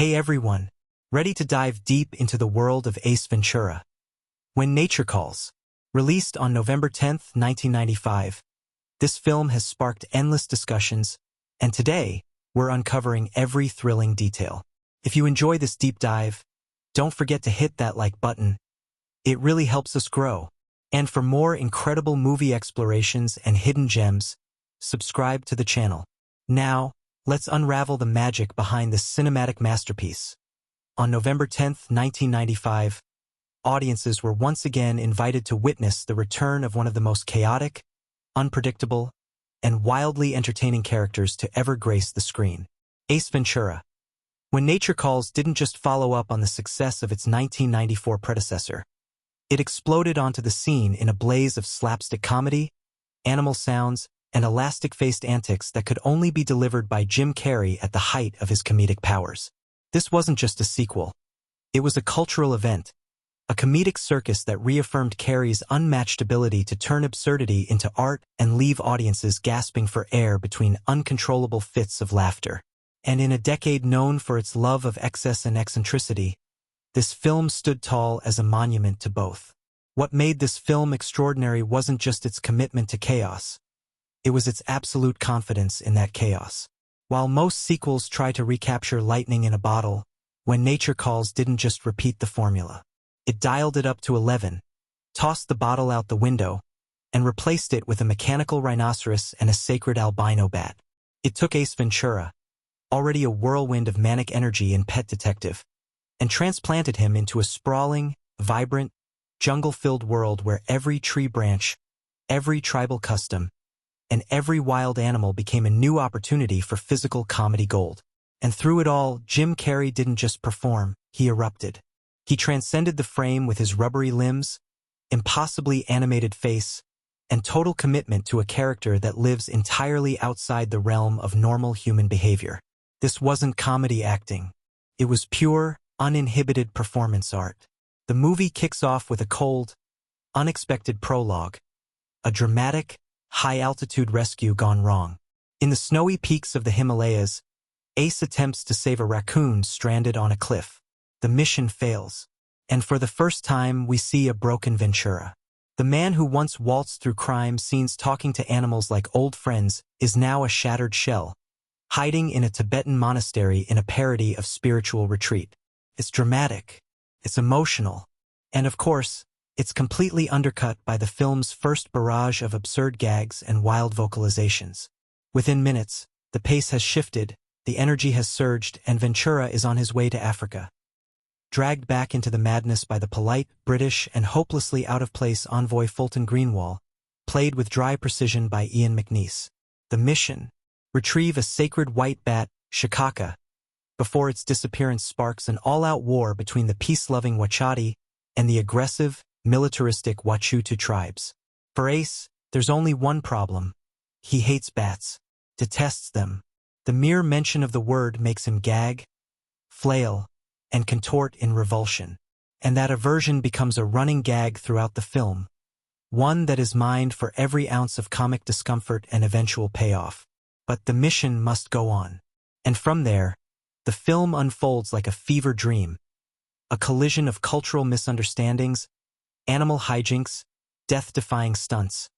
Hey everyone, ready to dive deep into the world of Ace Ventura? When Nature Calls, released on November 10, 1995, this film has sparked endless discussions, and today, we're uncovering every thrilling detail. If you enjoy this deep dive, don't forget to hit that like button. It really helps us grow. And for more incredible movie explorations and hidden gems, subscribe to the channel. Now, let's unravel the magic behind this cinematic masterpiece. On November 10, 1995, audiences were once again invited to witness the return of one of the most chaotic, unpredictable, and wildly entertaining characters to ever grace the screen. Ace Ventura. When Nature Calls didn't just follow up on the success of its 1994 predecessor. It exploded onto the scene in a blaze of slapstick comedy, animal sounds, and elastic-faced antics that could only be delivered by Jim Carrey at the height of his comedic powers. This wasn't just a sequel. It was a cultural event, a comedic circus that reaffirmed Carrey's unmatched ability to turn absurdity into art and leave audiences gasping for air between uncontrollable fits of laughter. And in a decade known for its love of excess and eccentricity, this film stood tall as a monument to both. What made this film extraordinary wasn't just its commitment to chaos. It was its absolute confidence in that chaos. While most sequels try to recapture lightning in a bottle, When Nature Calls didn't just repeat the formula. It dialed it up to 11, tossed the bottle out the window, and replaced it with a mechanical rhinoceros and a sacred albino bat. It took Ace Ventura, already a whirlwind of manic energy in Pet Detective, and transplanted him into a sprawling, vibrant, jungle-filled world where every tree branch, every tribal custom, and every wild animal became a new opportunity for physical comedy gold. And through it all, Jim Carrey didn't just perform, he erupted. He transcended the frame with his rubbery limbs, impossibly animated face, and total commitment to a character that lives entirely outside the realm of normal human behavior. This wasn't comedy acting. It was pure, uninhibited performance art. The movie kicks off with a cold, unexpected prologue, a dramatic, high-altitude rescue gone wrong. In the snowy peaks of the Himalayas, Ace attempts to save a raccoon stranded on a cliff. The mission fails, and for the first time we see a broken Ventura. The man who once waltzed through crime scenes talking to animals like old friends is now a shattered shell, hiding in a Tibetan monastery in a parody of spiritual retreat. It's dramatic, it's emotional, and of course, it's completely undercut by the film's first barrage of absurd gags and wild vocalizations. Within minutes, the pace has shifted, the energy has surged, and Ventura is on his way to Africa. Dragged back into the madness by the polite, British, and hopelessly out-of-place envoy Fulton Greenwall, played with dry precision by McNeice. The mission: retrieve a sacred white bat, Shikaka, before its disappearance sparks an all-out war between the peace-loving Wachati and the aggressive, militaristic Wachutu tribes. For Ace, there's only one problem. He hates bats, detests them. The mere mention of the word makes him gag, flail, and contort in revulsion. And that aversion becomes a running gag throughout the film, one that is mined for every ounce of comic discomfort and eventual payoff. But the mission must go on. And from there, the film unfolds like a fever dream, a collision of cultural misunderstandings, animal hijinks, death-defying stunts,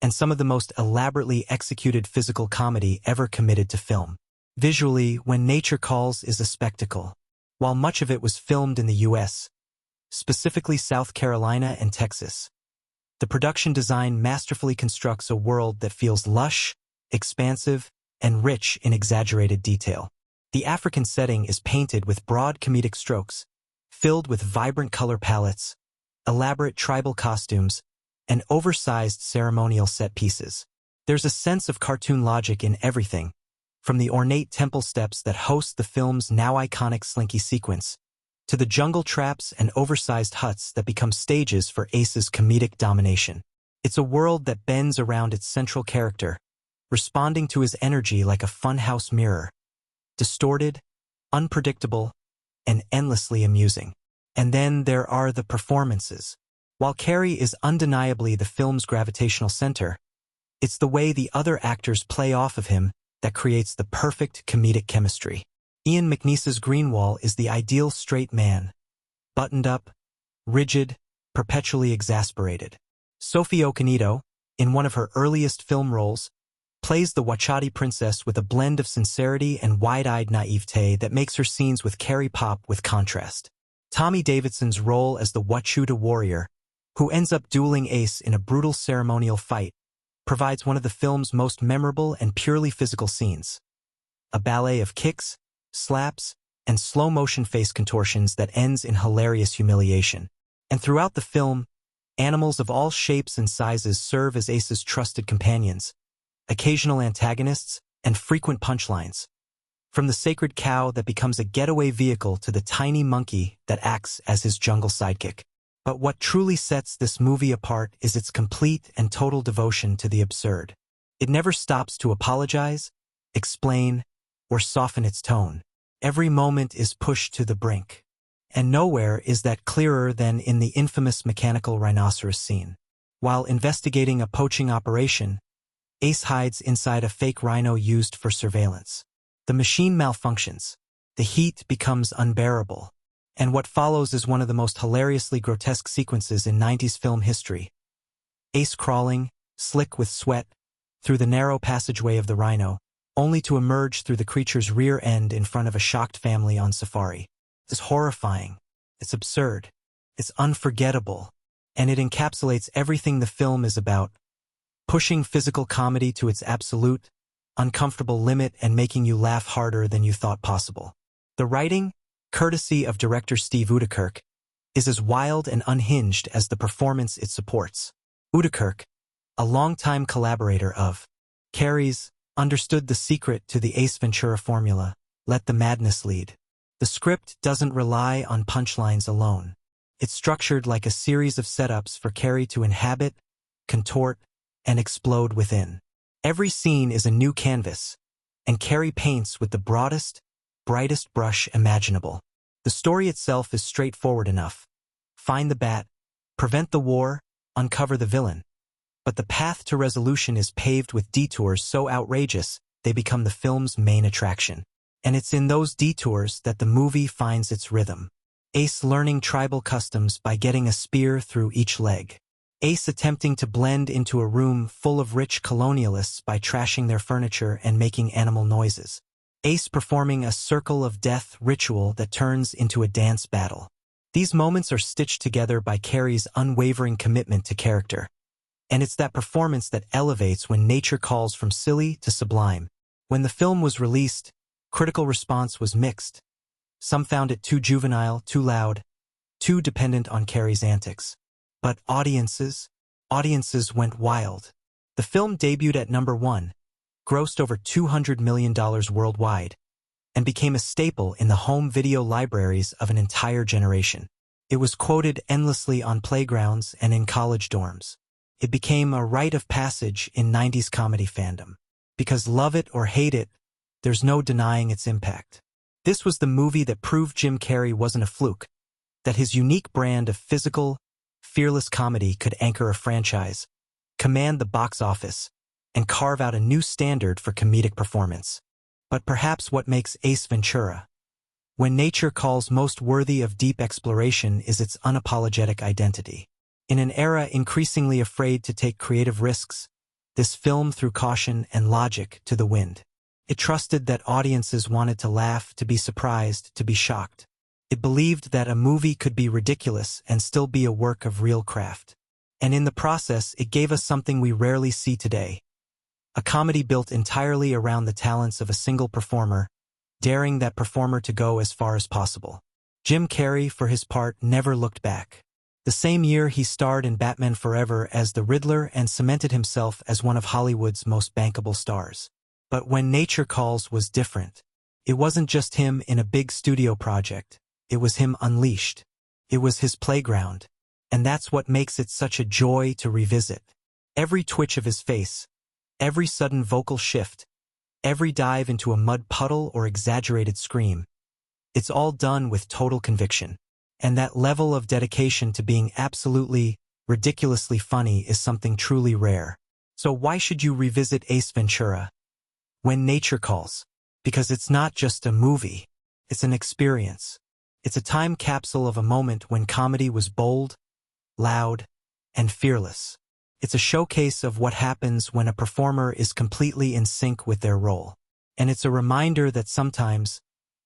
and some of the most elaborately executed physical comedy ever committed to film. Visually, When Nature Calls is a spectacle. While much of it was filmed in the U.S., specifically South Carolina and Texas, the production design masterfully constructs a world that feels lush, expansive, and rich in exaggerated detail. The African setting is painted with broad comedic strokes, filled with vibrant color palettes, elaborate tribal costumes, and oversized ceremonial set pieces. There's a sense of cartoon logic in everything, from the ornate temple steps that host the film's now iconic Slinky sequence, to the jungle traps and oversized huts that become stages for Ace's comedic domination. It's a world that bends around its central character, responding to his energy like a funhouse mirror, distorted, unpredictable, and endlessly amusing. And then there are the performances. While Carrey is undeniably the film's gravitational center, it's the way the other actors play off of him that creates the perfect comedic chemistry. Ian McNeice's Greenwall is the ideal straight man, buttoned up, rigid, perpetually exasperated. Sophie Okonedo, in one of her earliest film roles, plays the Wachati princess with a blend of sincerity and wide-eyed naivete that makes her scenes with Carrey pop with contrast. Tommy Davidson's role as the Wachuta warrior, who ends up dueling Ace in a brutal ceremonial fight, provides one of the film's most memorable and purely physical scenes. A ballet of kicks, slaps, and slow-motion face contortions that ends in hilarious humiliation. And throughout the film, animals of all shapes and sizes serve as Ace's trusted companions, occasional antagonists, and frequent punchlines. From the sacred cow that becomes a getaway vehicle to the tiny monkey that acts as his jungle sidekick. But what truly sets this movie apart is its complete and total devotion to the absurd. It never stops to apologize, explain, or soften its tone. Every moment is pushed to the brink. And nowhere is that clearer than in the infamous mechanical rhinoceros scene. While investigating a poaching operation, Ace hides inside a fake rhino used for surveillance. The machine malfunctions. The heat becomes unbearable. And what follows is one of the most hilariously grotesque sequences in 90s film history. Ace crawling, slick with sweat, through the narrow passageway of the rhino, only to emerge through the creature's rear end in front of a shocked family on safari. It's horrifying. It's absurd. It's unforgettable. And it encapsulates everything the film is about, pushing physical comedy to its absolute, uncomfortable limit and making you laugh harder than you thought possible. The writing, courtesy of director Steve Udikirk, is as wild and unhinged as the performance it supports. Udikirk, a longtime collaborator of Carrey's, understood the secret to the Ace Ventura formula: let the madness lead. The script doesn't rely on punchlines alone. It's structured like a series of setups for Carrey to inhabit, contort, and explode within. Every scene is a new canvas, and Carrey paints with the broadest, brightest brush imaginable. The story itself is straightforward enough. Find the bat, prevent the war, uncover the villain. But the path to resolution is paved with detours so outrageous they become the film's main attraction. And it's in those detours that the movie finds its rhythm. Ace learning tribal customs by getting a spear through each leg. Ace attempting to blend into a room full of rich colonialists by trashing their furniture and making animal noises. Ace performing a circle of death ritual that turns into a dance battle. These moments are stitched together by Carrey's unwavering commitment to character. And it's that performance that elevates when nature calls from silly to sublime. When the film was released, critical response was mixed. Some found it too juvenile, too loud, too dependent on Carrey's antics. But audiences went wild. The film debuted at number 1, grossed over $200 million worldwide, and became a staple in the home video libraries of an entire generation. It was quoted endlessly on playgrounds and in college dorms. It became a rite of passage in 90s comedy fandom. Because love it or hate it, there's no denying its impact. This was the movie that proved Jim Carrey wasn't a fluke, that his unique brand of physical, fearless comedy could anchor a franchise, command the box office, and carve out a new standard for comedic performance. But perhaps what makes Ace Ventura, when nature calls most worthy of deep exploration, is its unapologetic identity. In an era increasingly afraid to take creative risks, this film threw caution and logic to the wind. It trusted that audiences wanted to laugh, to be surprised, to be shocked. It believed that a movie could be ridiculous and still be a work of real craft. And in the process, it gave us something we rarely see today. A comedy built entirely around the talents of a single performer, daring that performer to go as far as possible. Jim Carrey, for his part, never looked back. The same year he starred in Batman Forever as the Riddler and cemented himself as one of Hollywood's most bankable stars. But When Nature Calls was different. It wasn't just him in a big studio project. It was him unleashed. It was his playground. And that's what makes it such a joy to revisit. Every twitch of his face, every sudden vocal shift, every dive into a mud puddle or exaggerated scream. It's all done with total conviction. And that level of dedication to being absolutely, ridiculously funny is something truly rare. So why should you revisit Ace Ventura? When Nature Calls? Because it's not just a movie. It's an experience. It's a time capsule of a moment when comedy was bold, loud, and fearless. It's a showcase of what happens when a performer is completely in sync with their role. And it's a reminder that sometimes,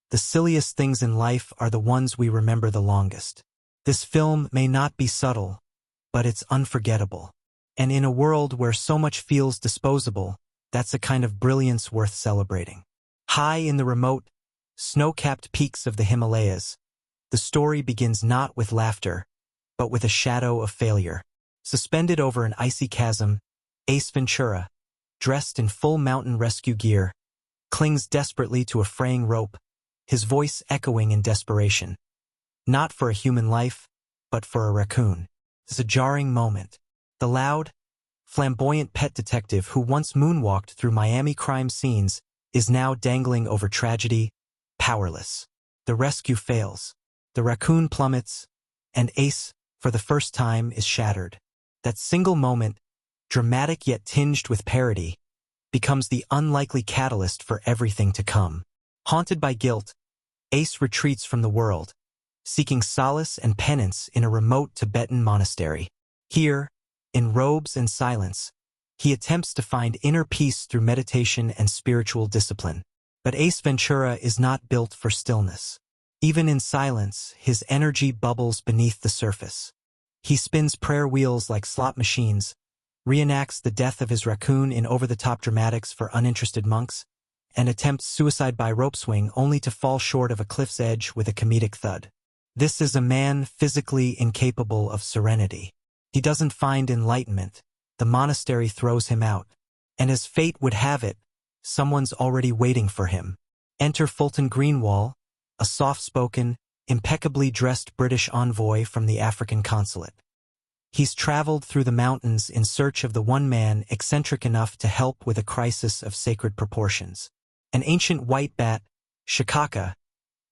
the silliest things in life are the ones we remember the longest. This film may not be subtle, but it's unforgettable. And in a world where so much feels disposable, that's a kind of brilliance worth celebrating. High in the remote, snow-capped peaks of the Himalayas, the story begins not with laughter, but with a shadow of failure. Suspended over an icy chasm, Ace Ventura, dressed in full mountain rescue gear, clings desperately to a fraying rope, his voice echoing in desperation. Not for a human life, but for a raccoon. It's a jarring moment. The loud, flamboyant pet detective who once moonwalked through Miami crime scenes is now dangling over tragedy, powerless. The rescue fails. The raccoon plummets, and Ace, for the first time, is shattered. That single moment, dramatic yet tinged with parody, becomes the unlikely catalyst for everything to come. Haunted by guilt, Ace retreats from the world, seeking solace and penance in a remote Tibetan monastery. Here, in robes and silence, he attempts to find inner peace through meditation and spiritual discipline. But Ace Ventura is not built for stillness. Even in silence, his energy bubbles beneath the surface. He spins prayer wheels like slot machines, reenacts the death of his raccoon in over-the-top dramatics for uninterested monks, and attempts suicide by rope swing only to fall short of a cliff's edge with a comedic thud. This is a man physically incapable of serenity. He doesn't find enlightenment. The monastery throws him out. And as fate would have it, someone's already waiting for him. Enter Fulton Greenwall, a soft-spoken, impeccably dressed British envoy from the African consulate. He's traveled through the mountains in search of the one man eccentric enough to help with a crisis of sacred proportions. An ancient white bat, Shikaka,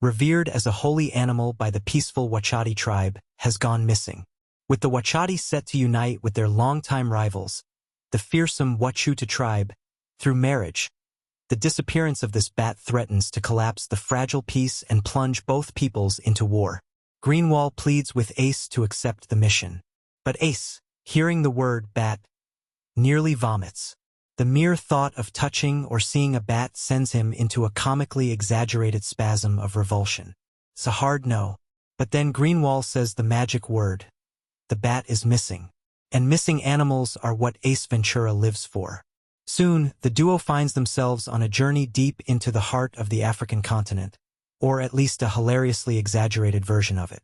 revered as a holy animal by the peaceful Wachati tribe, has gone missing. With the Wachati set to unite with their longtime rivals, the fearsome Wachuta tribe, through marriage, the disappearance of this bat threatens to collapse the fragile peace and plunge both peoples into war. Greenwall pleads with Ace to accept the mission. But Ace, hearing the word bat, nearly vomits. The mere thought of touching or seeing a bat sends him into a comically exaggerated spasm of revulsion. It's a hard no. But then Greenwall says the magic word. The bat is missing. And missing animals are what Ace Ventura lives for. Soon, the duo finds themselves on a journey deep into the heart of the African continent, or at least a hilariously exaggerated version of it.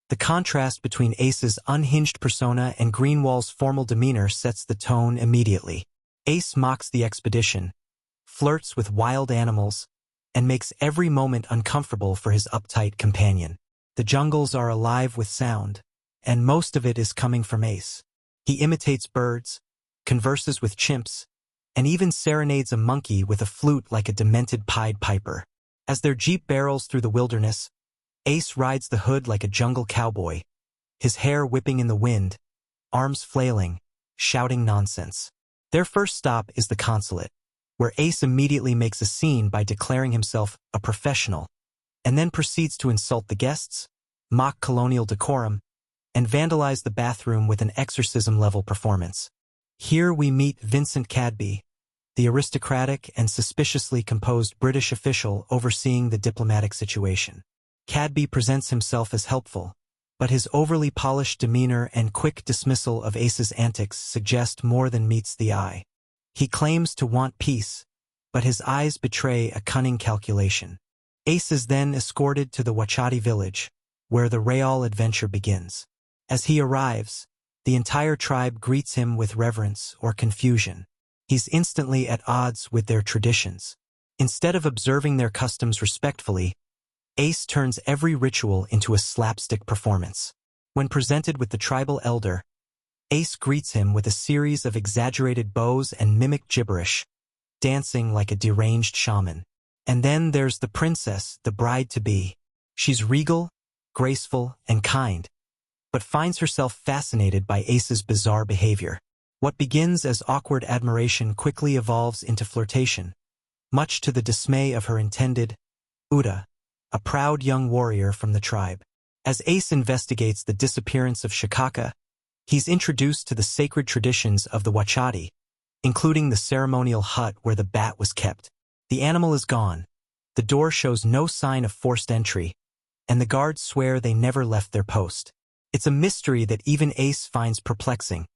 The contrast between Ace's unhinged persona and Greenwall's formal demeanor sets the tone immediately. Ace mocks the expedition, flirts with wild animals, and makes every moment uncomfortable for his uptight companion. The jungles are alive with sound, and most of it is coming from Ace. He imitates birds, converses with chimps, and even serenades a monkey with a flute like a demented Pied Piper. As their jeep barrels through the wilderness, Ace rides the hood like a jungle cowboy, his hair whipping in the wind, arms flailing, shouting nonsense. Their first stop is the consulate, where Ace immediately makes a scene by declaring himself a professional, and then proceeds to insult the guests, mock colonial decorum, and vandalize the bathroom with an exorcism-level performance. Here we meet Vincent Cadby, the aristocratic and suspiciously composed British official overseeing the diplomatic situation. Cadby presents himself as helpful, but his overly polished demeanor and quick dismissal of Ace's antics suggest more than meets the eye. He claims to want peace, but his eyes betray a cunning calculation. Ace is then escorted to the Wachati village, where the Real adventure begins. As he arrives, the entire tribe greets him with reverence or confusion. He's instantly at odds with their traditions. Instead of observing their customs respectfully, Ace turns every ritual into a slapstick performance. When presented with the tribal elder, Ace greets him with a series of exaggerated bows and mimic gibberish, dancing like a deranged shaman. And then there's the princess, the bride-to-be. She's regal, graceful, and kind, but finds herself fascinated by Ace's bizarre behavior. What begins as awkward admiration quickly evolves into flirtation, much to the dismay of her intended, Uda, a proud young warrior from the tribe. As Ace investigates the disappearance of Shikaka, he's introduced to the sacred traditions of the Wachati, including the ceremonial hut where the bat was kept. The animal is gone, the door shows no sign of forced entry, and the guards swear they never left their post. It's a mystery that even Ace finds perplexing,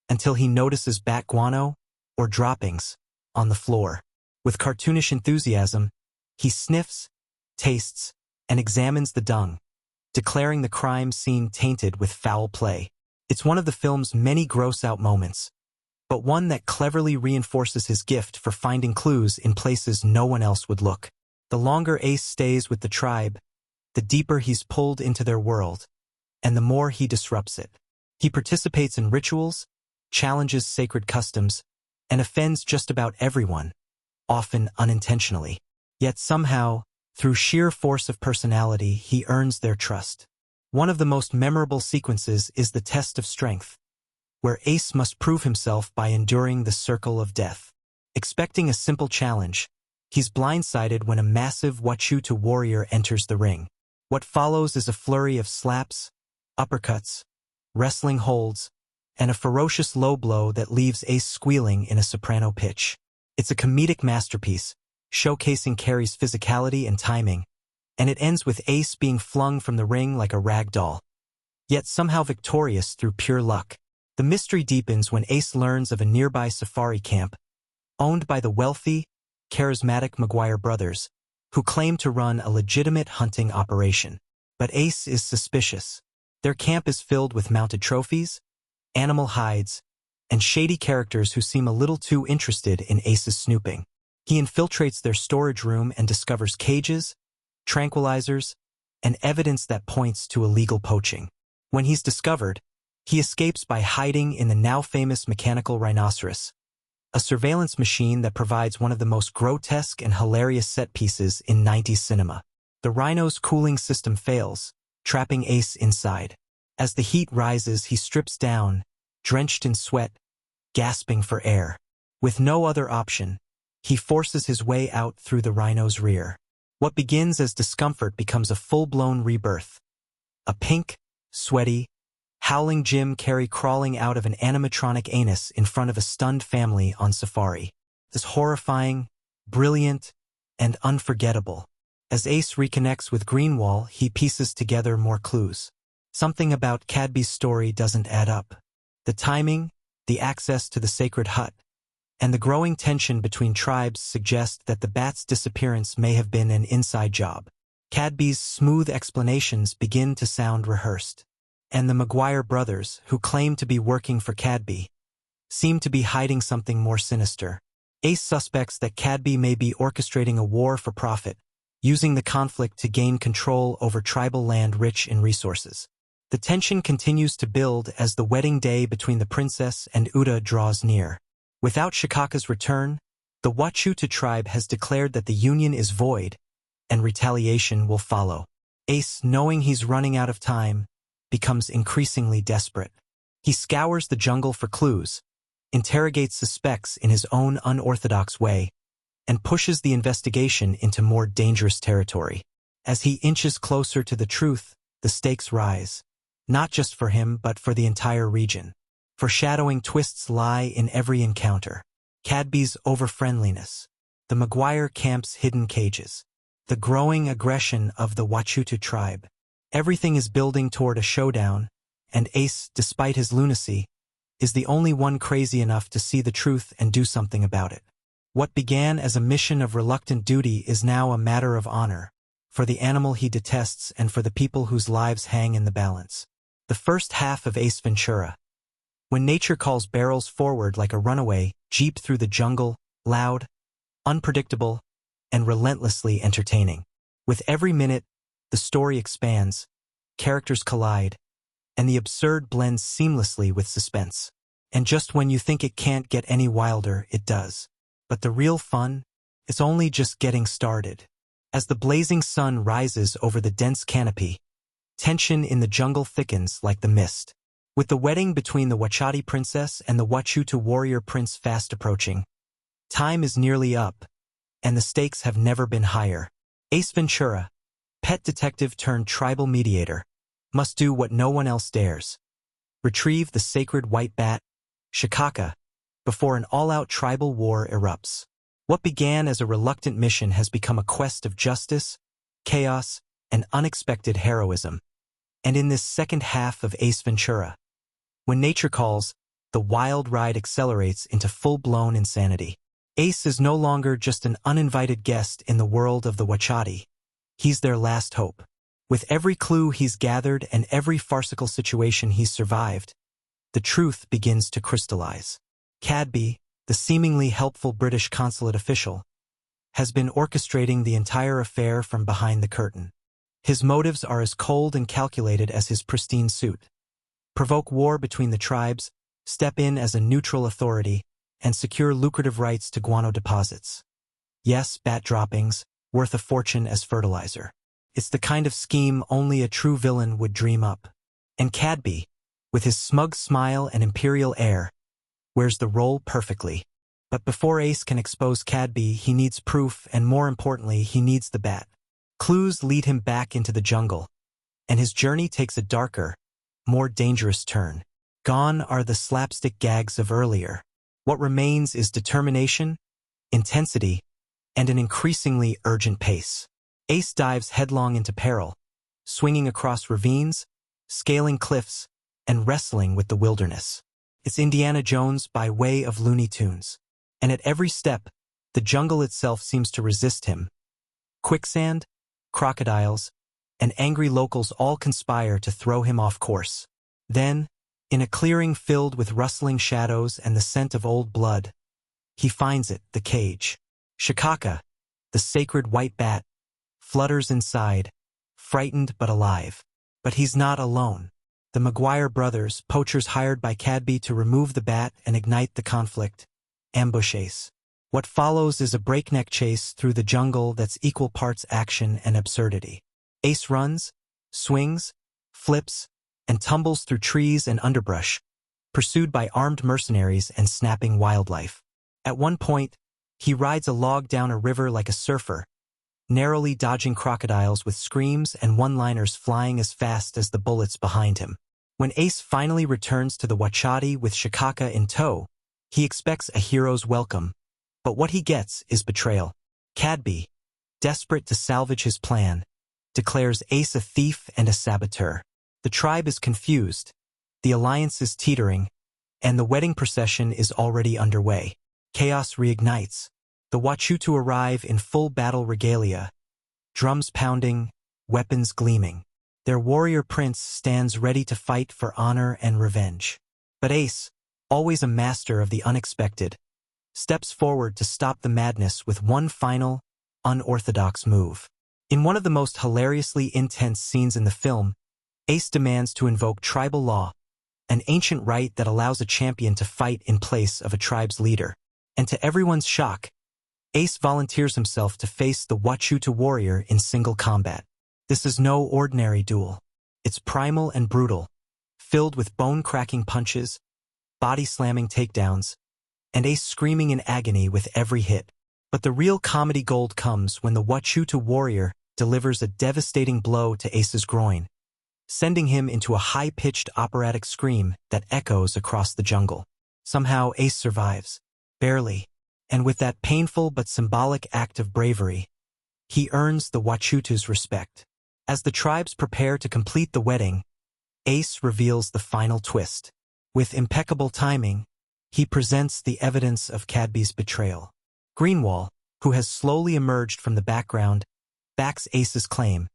until he notices bat guano, or droppings, on the floor. With cartoonish enthusiasm, he sniffs, tastes, and examines the dung, declaring the crime scene tainted with foul play. It's one of the film's many gross-out moments, but one that cleverly reinforces his gift for finding clues in places no one else would look. The longer Ace stays with the tribe, the deeper he's pulled into their world, and the more he disrupts it. He participates in rituals, challenges sacred customs, and offends just about everyone, often unintentionally. Yet somehow, through sheer force of personality, he earns their trust. One of the most memorable sequences is the test of strength, where Ace must prove himself by enduring the circle of death. Expecting a simple challenge, he's blindsided when a massive Wachute warrior enters the ring. What follows is a flurry of slaps, uppercuts, wrestling holds, and a ferocious low blow that leaves Ace squealing in a soprano pitch. It's a comedic masterpiece, showcasing Carrey's physicality and timing, and it ends with Ace being flung from the ring like a rag doll, yet somehow victorious through pure luck. The mystery deepens when Ace learns of a nearby safari camp, owned by the wealthy, charismatic McGuire brothers, who claim to run a legitimate hunting operation. But Ace is suspicious. Their camp is filled with mounted trophies, animal hides, and shady characters who seem a little too interested in Ace's snooping. He infiltrates their storage room and discovers cages, tranquilizers, and evidence that points to illegal poaching. When he's discovered, he escapes by hiding in the now-famous mechanical rhinoceros, a surveillance machine that provides one of the most grotesque and hilarious set pieces in 90s cinema. The rhino's cooling system fails, trapping Ace inside. As the heat rises, he strips down, drenched in sweat, gasping for air. With no other option, he forces his way out through the rhino's rear. What begins as discomfort becomes a full-blown rebirth. A pink, sweaty, howling Jim Carrey crawling out of an animatronic anus in front of a stunned family on safari. It's horrifying, brilliant, and unforgettable. As Ace reconnects with Greenwall, he pieces together more clues. Something about Cadby's story doesn't add up. The timing, the access to the sacred hut, and the growing tension between tribes suggest that the bat's disappearance may have been an inside job. Cadby's smooth explanations begin to sound rehearsed. And the McGuire brothers, who claim to be working for Cadby, seem to be hiding something more sinister. Ace suspects that Cadby may be orchestrating a war for profit, using the conflict to gain control over tribal land rich in resources. The tension continues to build as the wedding day between the princess and Uda draws near. Without Shikaka's return, the Wachute tribe has declared that the union is void, and retaliation will follow. Ace, knowing he's running out of time, becomes increasingly desperate. He scours the jungle for clues, interrogates suspects in his own unorthodox way, and pushes the investigation into more dangerous territory. As he inches closer to the truth, the stakes rise, not just for him but for the entire region. Foreshadowing twists lie in every encounter. Cadby's over-friendliness, the McGuire camp's hidden cages, the growing aggression of the Wachute tribe. Everything is building toward a showdown, and Ace, despite his lunacy, is the only one crazy enough to see the truth and do something about it. What began as a mission of reluctant duty is now a matter of honor, for the animal he detests and for the people whose lives hang in the balance. The first half of Ace Ventura, when nature calls, barrels forward like a runaway jeep through the jungle, loud, unpredictable, and relentlessly entertaining. With every minute, the story expands, characters collide, and the absurd blends seamlessly with suspense. And just when you think it can't get any wilder, it does. But the real fun, it's only just getting started. As the blazing sun rises over the dense canopy, tension in the jungle thickens like the mist. With the wedding between the Wachati princess and the Wachute warrior prince fast approaching, time is nearly up, and the stakes have never been higher. Ace Ventura, pet detective turned tribal mediator, must do what no one else dares. Retrieve the sacred white bat, Shikaka, before an all-out tribal war erupts. What began as a reluctant mission has become a quest of justice, chaos, and unexpected heroism. And in this second half of Ace Ventura, when nature calls, the wild ride accelerates into full-blown insanity. Ace is no longer just an uninvited guest in the world of the Wachati. He's their last hope. With every clue he's gathered and every farcical situation he's survived, the truth begins to crystallize. Cadby, the seemingly helpful British consulate official, has been orchestrating the entire affair from behind the curtain. His motives are as cold and calculated as his pristine suit. Provoke war between the tribes, step in as a neutral authority, and secure lucrative rights to guano deposits. Yes, bat droppings, worth a fortune as fertilizer. It's the kind of scheme only a true villain would dream up. And Cadby, with his smug smile and imperial air, wears the role perfectly. But before Ace can expose Cadby, he needs proof, and more importantly, he needs the bat. Clues lead him back into the jungle, and his journey takes a darker, more dangerous turn. Gone are the slapstick gags of earlier. What remains is determination, intensity, and an increasingly urgent pace. Ace dives headlong into peril, swinging across ravines, scaling cliffs, and wrestling with the wilderness. It's Indiana Jones by way of Looney Tunes. And at every step, the jungle itself seems to resist him. Quicksand, crocodiles, and angry locals all conspire to throw him off course. Then, in a clearing filled with rustling shadows and the scent of old blood, he finds it, the cage. Shikaka, the sacred white bat, flutters inside, frightened but alive. But he's not alone. The Maguire brothers, poachers hired by Cadby to remove the bat and ignite the conflict, ambush Ace. What follows is a breakneck chase through the jungle that's equal parts action and absurdity. Ace runs, swings, flips, and tumbles through trees and underbrush, pursued by armed mercenaries and snapping wildlife. At one point, he rides a log down a river like a surfer, narrowly dodging crocodiles with screams and one-liners flying as fast as the bullets behind him. When Ace finally returns to the Wachati with Shikaka in tow, he expects a hero's welcome, but what he gets is betrayal. Cadby, desperate to salvage his plan, declares Ace a thief and a saboteur. The tribe is confused, the alliance is teetering, and the wedding procession is already underway. Chaos reignites. The Wachutu arrive in full battle regalia, drums pounding, weapons gleaming. Their warrior prince stands ready to fight for honor and revenge. But Ace, always a master of the unexpected, steps forward to stop the madness with one final, unorthodox move. In one of the most hilariously intense scenes in the film, Ace demands to invoke tribal law, an ancient right that allows a champion to fight in place of a tribe's leader. And to everyone's shock, Ace volunteers himself to face the Wachutu warrior in single combat. This is no ordinary duel. It's primal and brutal, filled with bone-cracking punches, body-slamming takedowns, and Ace screaming in agony with every hit. But the real comedy gold comes when the Wachutu warrior delivers a devastating blow to Ace's groin, sending him into a high-pitched operatic scream that echoes across the jungle. Somehow Ace survives, barely, and with that painful but symbolic act of bravery, he earns the Wachutu's respect. As the tribes prepare to complete the wedding, Ace reveals the final twist. With impeccable timing, he presents the evidence of Cadby's betrayal. Greenwall, who has slowly emerged from the background, backs Ace's claim,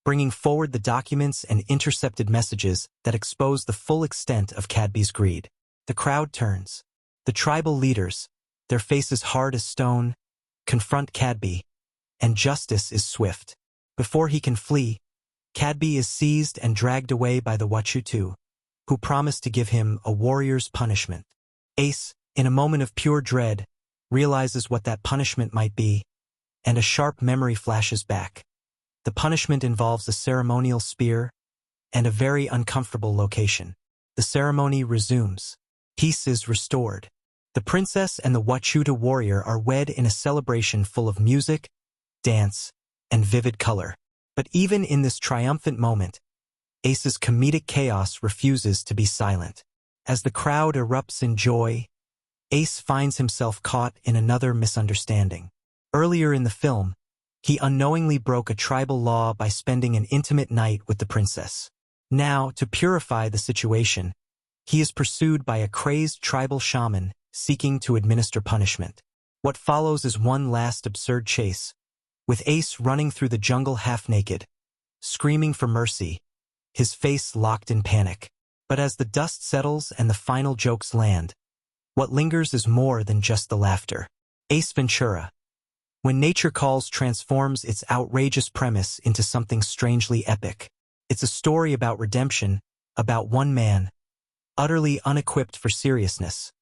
bringing forward the documents and intercepted messages that expose the full extent of Cadby's greed. The crowd turns. The tribal leaders, their faces hard as stone, confront Cadby, and justice is swift. Before he can flee, Cadby is seized and dragged away by the Wachutu, who promise to give him a warrior's punishment. Ace, in a moment of pure dread, realizes what that punishment might be, and a sharp memory flashes back. The punishment involves a ceremonial spear and a very uncomfortable location. The ceremony resumes. Peace is restored. The princess and the Wachutu warrior are wed in a celebration full of music, dance, and vivid color. But even in this triumphant moment, Ace's comedic chaos refuses to be silent. As the crowd erupts in joy, Ace finds himself caught in another misunderstanding. Earlier in the film, he unknowingly broke a tribal law by spending an intimate night with the princess. Now, to purify the situation, he is pursued by a crazed tribal shaman seeking to administer punishment. What follows is one last absurd chase, with Ace running through the jungle half-naked, screaming for mercy, his face locked in panic. But as the dust settles and the final jokes land, what lingers is more than just the laughter. Ace Ventura, When Nature Calls, transforms its outrageous premise into something strangely epic. It's a story about redemption, about one man, utterly unequipped for seriousness,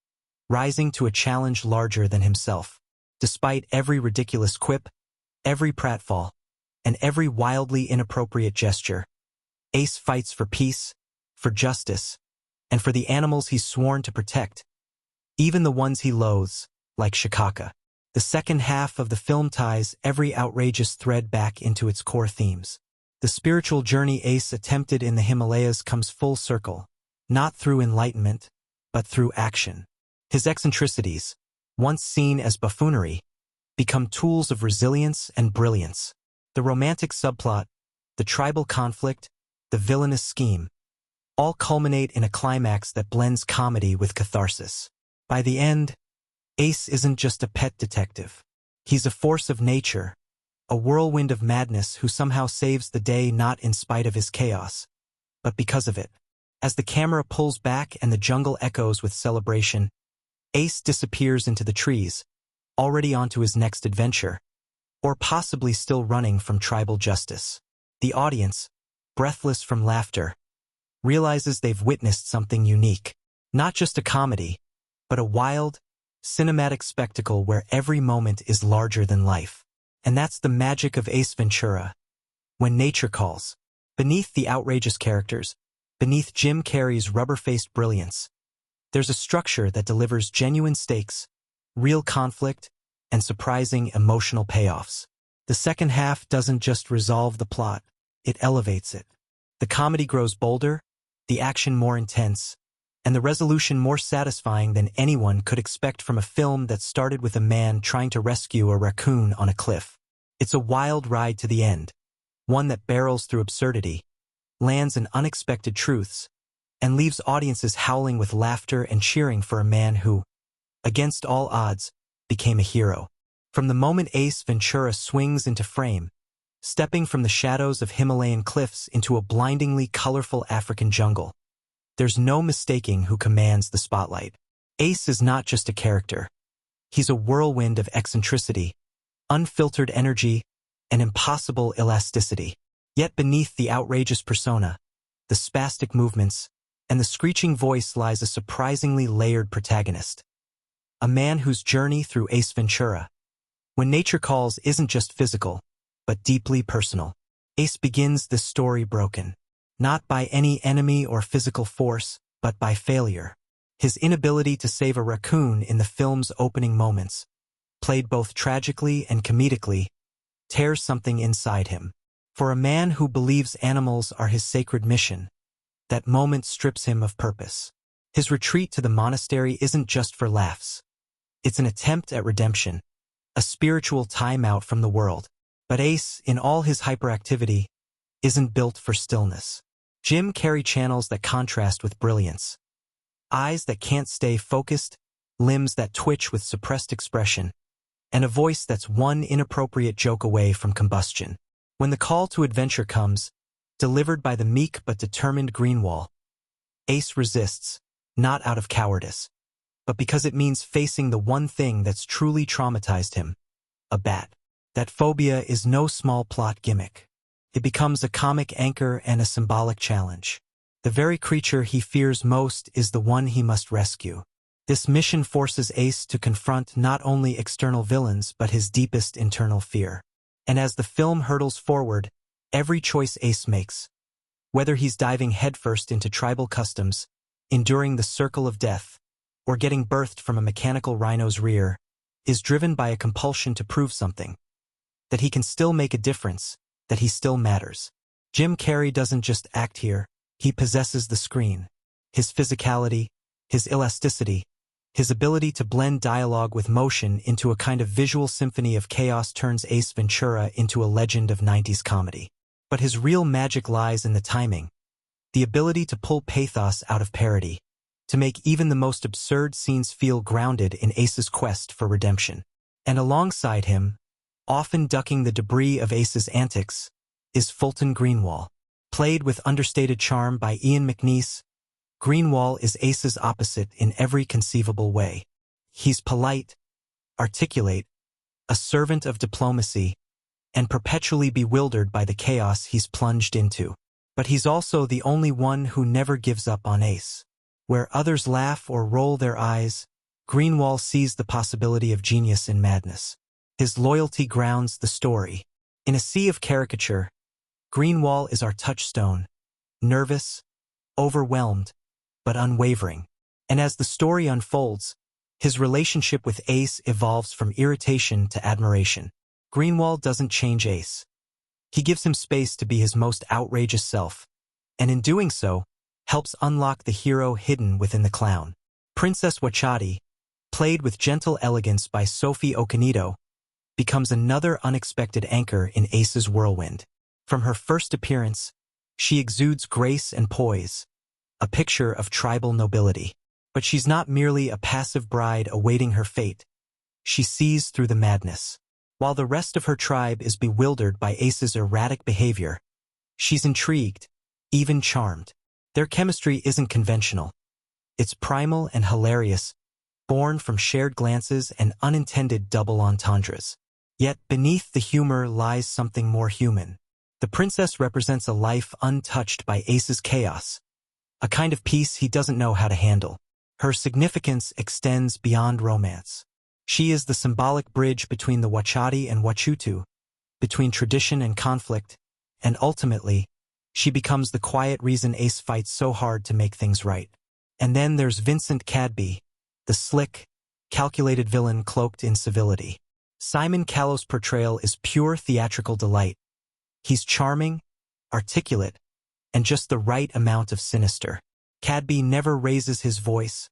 rising to a challenge larger than himself. Despite every ridiculous quip, every pratfall, and every wildly inappropriate gesture, Ace fights for peace, for justice, and for the animals he's sworn to protect, even the ones he loathes, like Shikaka. The second half of the film ties every outrageous thread back into its core themes. The spiritual journey Ace attempted in the Himalayas comes full circle, not through enlightenment, but through action. His eccentricities, once seen as buffoonery, become tools of resilience and brilliance. The romantic subplot, the tribal conflict, the villainous scheme, all culminate in a climax that blends comedy with catharsis. By the end, Ace isn't just a pet detective. He's a force of nature, a whirlwind of madness who somehow saves the day not in spite of his chaos, but because of it. As the camera pulls back and the jungle echoes with celebration, Ace disappears into the trees, already onto his next adventure, or possibly still running from tribal justice. The audience, breathless from laughter, realizes they've witnessed something unique. Not just a comedy, but a wild, cinematic spectacle where every moment is larger than life. And that's the magic of Ace Ventura, When Nature Calls. Beneath the outrageous characters, beneath Jim Carrey's rubber-faced brilliance, there's a structure that delivers genuine stakes, real conflict, and surprising emotional payoffs. The second half doesn't just resolve the plot, it elevates it. The comedy grows bolder, the action more intense, and the resolution more satisfying than anyone could expect from a film that started with a man trying to rescue a raccoon on a cliff. It's a wild ride to the end, one that barrels through absurdity, lands in unexpected truths, and leaves audiences howling with laughter and cheering for a man who, against all odds, became a hero. From the moment Ace Ventura swings into frame, stepping from the shadows of Himalayan cliffs into a blindingly colorful African jungle, there's no mistaking who commands the spotlight. Ace is not just a character. He's a whirlwind of eccentricity, unfiltered energy, and impossible elasticity. Yet beneath the outrageous persona, the spastic movements, and the screeching voice lies a surprisingly layered protagonist. A man whose journey through Ace Ventura, When Nature Calls, isn't just physical, but deeply personal. Ace begins this story broken, not by any enemy or physical force, but by failure. His inability to save a raccoon in the film's opening moments, played both tragically and comedically, tears something inside him. For a man who believes animals are his sacred mission, that moment strips him of purpose. His retreat to the monastery isn't just for laughs. It's an attempt at redemption, a spiritual timeout from the world. But Ace, in all his hyperactivity, isn't built for stillness. Jim Carrey channels that contrast with brilliance. Eyes that can't stay focused, limbs that twitch with suppressed expression, and a voice that's one inappropriate joke away from combustion. When the call to adventure comes, delivered by the meek but determined Greenwall, Ace resists, not out of cowardice, but because it means facing the one thing that's truly traumatized him, a bat. That phobia is no small plot gimmick. It becomes a comic anchor and a symbolic challenge. The very creature he fears most is the one he must rescue. This mission forces Ace to confront not only external villains but his deepest internal fear. And as the film hurtles forward, every choice Ace makes, whether he's diving headfirst into tribal customs, enduring the circle of death, or getting birthed from a mechanical rhino's rear, is driven by a compulsion to prove something, that he can still make a difference, that he still matters. Jim Carrey doesn't just act here, he possesses the screen. His physicality, his elasticity, his ability to blend dialogue with motion into a kind of visual symphony of chaos turns Ace Ventura into a legend of 90s comedy. But his real magic lies in the timing, the ability to pull pathos out of parody, to make even the most absurd scenes feel grounded in Ace's quest for redemption. And alongside him, often ducking the debris of Ace's antics, is Fulton Greenwall. Played with understated charm by Ian McNeice, Greenwall is Ace's opposite in every conceivable way. He's polite, articulate, a servant of diplomacy, and perpetually bewildered by the chaos he's plunged into. But he's also the only one who never gives up on Ace. Where others laugh or roll their eyes, Greenwall sees the possibility of genius in madness. His loyalty grounds the story. In a sea of caricature, Greenwall is our touchstone, nervous, overwhelmed, but unwavering. And as the story unfolds, his relationship with Ace evolves from irritation to admiration. Greenwall doesn't change Ace. He gives him space to be his most outrageous self, and in doing so, helps unlock the hero hidden within the clown. Princess Wachati, played with gentle elegance by Sophie Okonedo, becomes another unexpected anchor in Ace's whirlwind. From her first appearance, she exudes grace and poise, a picture of tribal nobility. But she's not merely a passive bride awaiting her fate. She sees through the madness. While the rest of her tribe is bewildered by Ace's erratic behavior, she's intrigued, even charmed. Their chemistry isn't conventional. It's primal and hilarious, born from shared glances and unintended double entendres. Yet beneath the humor lies something more human. The princess represents a life untouched by Ace's chaos, a kind of peace he doesn't know how to handle. Her significance extends beyond romance. She is the symbolic bridge between the Wachati and Wachutu, between tradition and conflict, and ultimately, she becomes the quiet reason Ace fights so hard to make things right. And then there's Vincent Cadby, the slick, calculated villain cloaked in civility. Simon Callow's portrayal is pure theatrical delight. He's charming, articulate, and just the right amount of sinister. Cadby never raises his voice,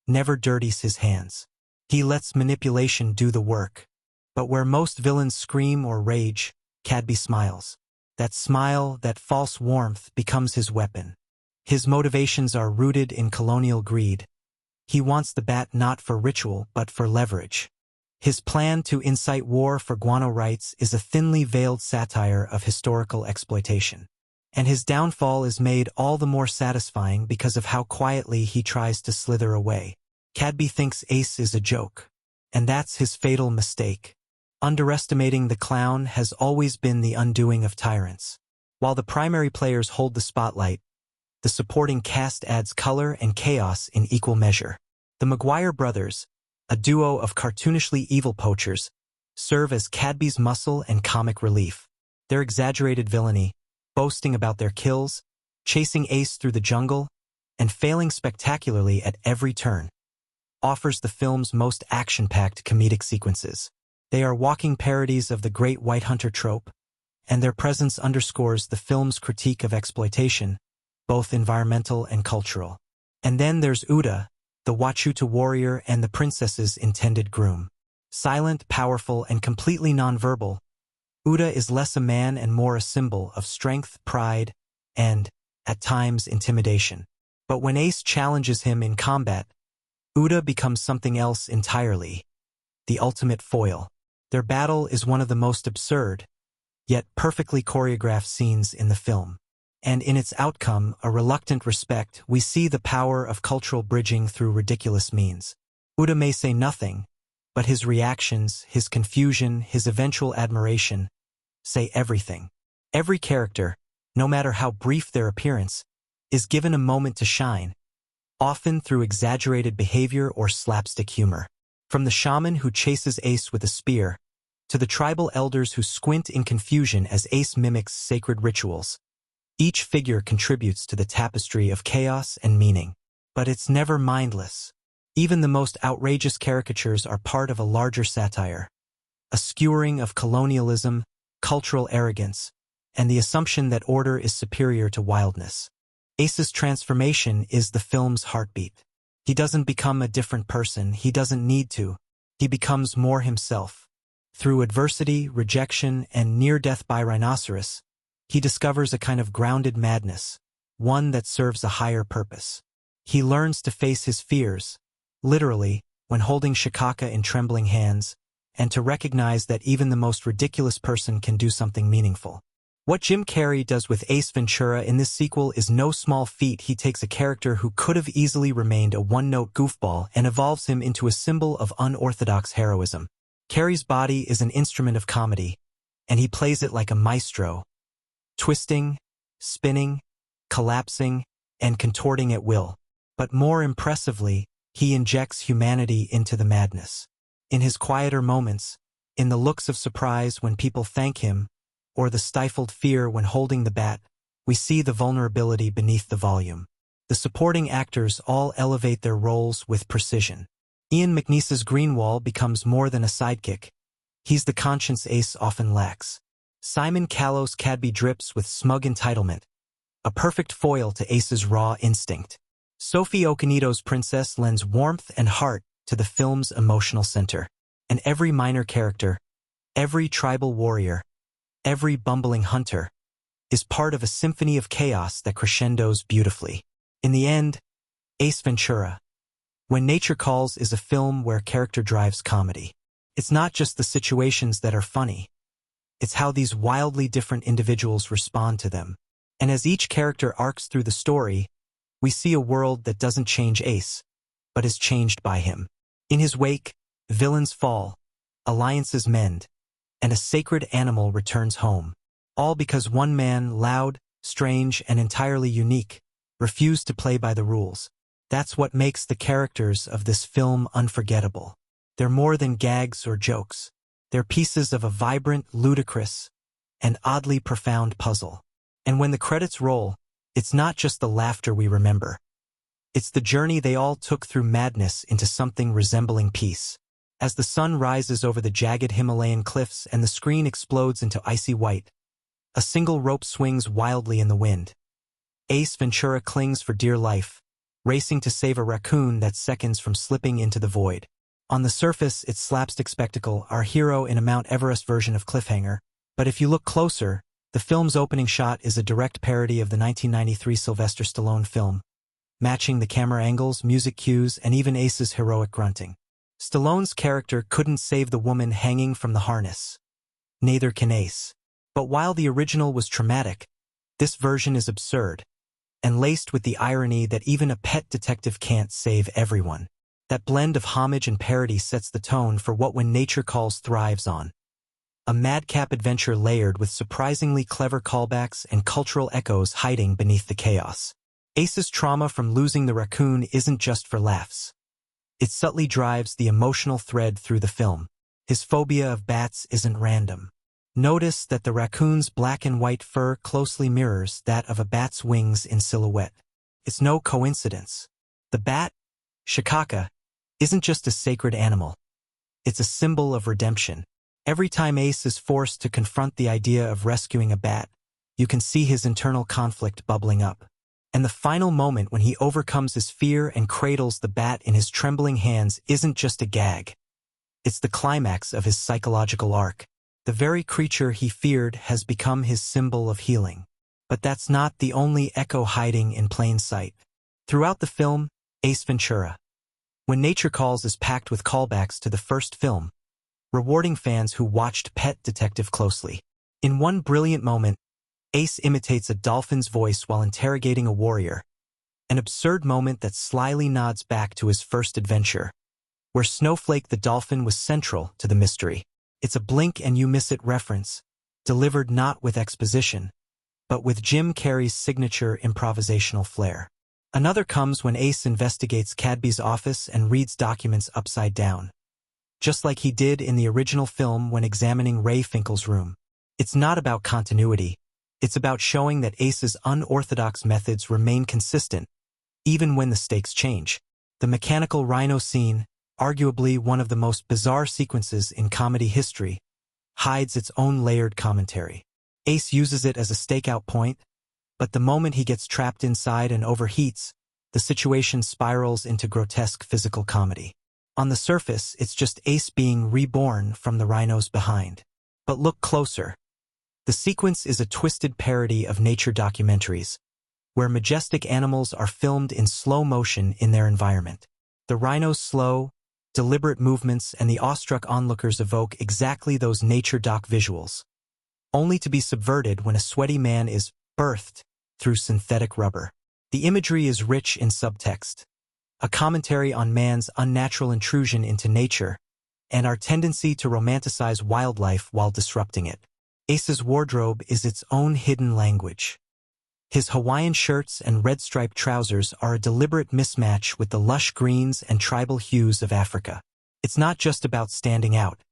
never dirties his hands. He lets manipulation do the work. But where most villains scream or rage, Cadby smiles. That smile, that false warmth, becomes his weapon. His motivations are rooted in colonial greed. He wants the bat not for ritual but for leverage. His plan to incite war for guano rights is a thinly veiled satire of historical exploitation. And his downfall is made all the more satisfying because of how quietly he tries to slither away. Cadby thinks Ace is a joke. And that's his fatal mistake. Underestimating the clown has always been the undoing of tyrants. While the primary players hold the spotlight, the supporting cast adds color and chaos in equal measure. The Maguire brothers, a duo of cartoonishly evil poachers, serve as Cadby's muscle and comic relief. Their exaggerated villainy, boasting about their kills, chasing Ace through the jungle, and failing spectacularly at every turn, offers the film's most action-packed comedic sequences. They are walking parodies of the great white hunter trope, and their presence underscores the film's critique of exploitation, both environmental and cultural. And then there's Uda, the Wachuta warrior and the princess's intended groom. Silent, powerful, and completely nonverbal, Uda is less a man and more a symbol of strength, pride, and, at times, intimidation. But when Ace challenges him in combat, Uda becomes something else entirely, the ultimate foil. Their battle is one of the most absurd, yet perfectly choreographed scenes in the film. And in its outcome, a reluctant respect, we see the power of cultural bridging through ridiculous means. Uda may say nothing, but his reactions, his confusion, his eventual admiration, say everything. Every character, no matter how brief their appearance, is given a moment to shine, often through exaggerated behavior or slapstick humor. From the shaman who chases Ace with a spear, to the tribal elders who squint in confusion as Ace mimics sacred rituals, each figure contributes to the tapestry of chaos and meaning. But it's never mindless. Even the most outrageous caricatures are part of a larger satire, a skewering of colonialism, cultural arrogance, and the assumption that order is superior to wildness. Ace's transformation is the film's heartbeat. He doesn't become a different person, he doesn't need to. He becomes more himself. Through adversity, rejection, and near-death by rhinoceros, he discovers a kind of grounded madness, one that serves a higher purpose. He learns to face his fears, literally, when holding shikaka in trembling hands, and to recognize that even the most ridiculous person can do something meaningful. What Jim Carrey does with Ace Ventura in this sequel is no small feat. He takes a character who could have easily remained a one-note goofball and evolves him into a symbol of unorthodox heroism. Carrey's body is an instrument of comedy, and he plays it like a maestro, twisting, spinning, collapsing, and contorting at will. But more impressively, he injects humanity into the madness. In his quieter moments, in the looks of surprise when people thank him, or the stifled fear when holding the bat, we see the vulnerability beneath the volume. The supporting actors all elevate their roles with precision. Ian McNeice's Greenwald becomes more than a sidekick. He's the conscience Ace often lacks. Simon Callow's Cadby drips with smug entitlement, a perfect foil to Ace's raw instinct. Sophie Okonedo's Princess lends warmth and heart to the film's emotional center. And every minor character, every tribal warrior, every bumbling hunter, is part of a symphony of chaos that crescendos beautifully. In the end, Ace Ventura, When Nature Calls, is a film where character drives comedy. It's not just the situations that are funny. It's how these wildly different individuals respond to them. And as each character arcs through the story, we see a world that doesn't change Ace, but is changed by him. In his wake, villains fall, alliances mend, and a sacred animal returns home. All because one man, loud, strange, and entirely unique, refused to play by the rules. That's what makes the characters of this film unforgettable. They're more than gags or jokes. They're pieces of a vibrant, ludicrous, and oddly profound puzzle. And when the credits roll, it's not just the laughter we remember. It's the journey they all took through madness into something resembling peace. As the sun rises over the jagged Himalayan cliffs and the screen explodes into icy white, a single rope swings wildly in the wind. Ace Ventura clings for dear life, racing to save a raccoon that's seconds from slipping into the void. On the surface, it's slapstick spectacle, our hero in a Mount Everest version of Cliffhanger, but if you look closer, the film's opening shot is a direct parody of the 1993 Sylvester Stallone film, matching the camera angles, music cues, and even Ace's heroic grunting. Stallone's character couldn't save the woman hanging from the harness. Neither can Ace. But while the original was traumatic, this version is absurd, and laced with the irony that even a pet detective can't save everyone. That blend of homage and parody sets the tone for what When Nature Calls thrives on. A madcap adventure layered with surprisingly clever callbacks and cultural echoes hiding beneath the chaos. Ace's trauma from losing the raccoon isn't just for laughs. It subtly drives the emotional thread through the film. His phobia of bats isn't random. Notice that the raccoon's black and white fur closely mirrors that of a bat's wings in silhouette. It's no coincidence. The bat, shikaka, isn't just a sacred animal. It's a symbol of redemption. Every time Ace is forced to confront the idea of rescuing a bat, you can see his internal conflict bubbling up. And the final moment when he overcomes his fear and cradles the bat in his trembling hands isn't just a gag. It's the climax of his psychological arc. The very creature he feared has become his symbol of healing. But that's not the only echo hiding in plain sight. Throughout the film, Ace Ventura, When Nature Calls, is packed with callbacks to the first film, rewarding fans who watched Pet Detective closely. In one brilliant moment, Ace imitates a dolphin's voice while interrogating a warrior, an absurd moment that slyly nods back to his first adventure, where Snowflake the dolphin was central to the mystery. It's a blink-and-you-miss-it reference, delivered not with exposition, but with Jim Carrey's signature improvisational flair. Another comes when Ace investigates Cadby's office and reads documents upside down, just like he did in the original film when examining Ray Finkel's room. It's not about continuity. It's about showing that Ace's unorthodox methods remain consistent, even when the stakes change. The mechanical rhino scene, arguably one of the most bizarre sequences in comedy history, hides its own layered commentary. Ace uses it as a stakeout point, but the moment he gets trapped inside and overheats, the situation spirals into grotesque physical comedy. On the surface, it's just Ace being reborn from the rhinos behind. But look closer. The sequence is a twisted parody of nature documentaries, where majestic animals are filmed in slow motion in their environment. The rhinos' slow, deliberate movements and the awestruck onlookers evoke exactly those nature doc visuals, only to be subverted when a sweaty man is birthed through synthetic rubber. The imagery is rich in subtext, a commentary on man's unnatural intrusion into nature and our tendency to romanticize wildlife while disrupting it. Ace's wardrobe is its own hidden language. His Hawaiian shirts and red-striped trousers are a deliberate mismatch with the lush greens and tribal hues of Africa. It's not just about standing out.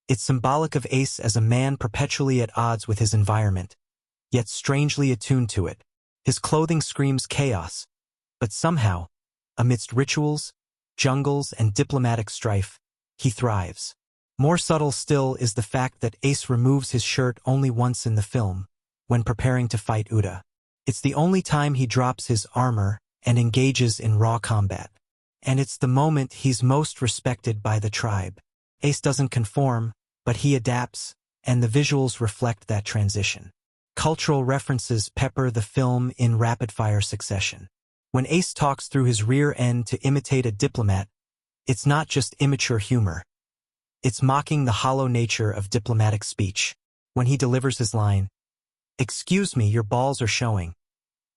It's symbolic of Ace as a man perpetually at odds with his environment, yet strangely attuned to it. His clothing screams chaos, but somehow, amidst rituals, jungles, and diplomatic strife, he thrives. More subtle still is the fact that Ace removes his shirt only once in the film, when preparing to fight Uda. It's the only time he drops his armor and engages in raw combat. And it's the moment he's most respected by the tribe. Ace doesn't conform, but he adapts, and the visuals reflect that transition. Cultural references pepper the film in rapid-fire succession. When Ace talks through his rear end to imitate a diplomat, it's not just immature humor. It's mocking the hollow nature of diplomatic speech. When he delivers his line, "Excuse me, your balls are showing,"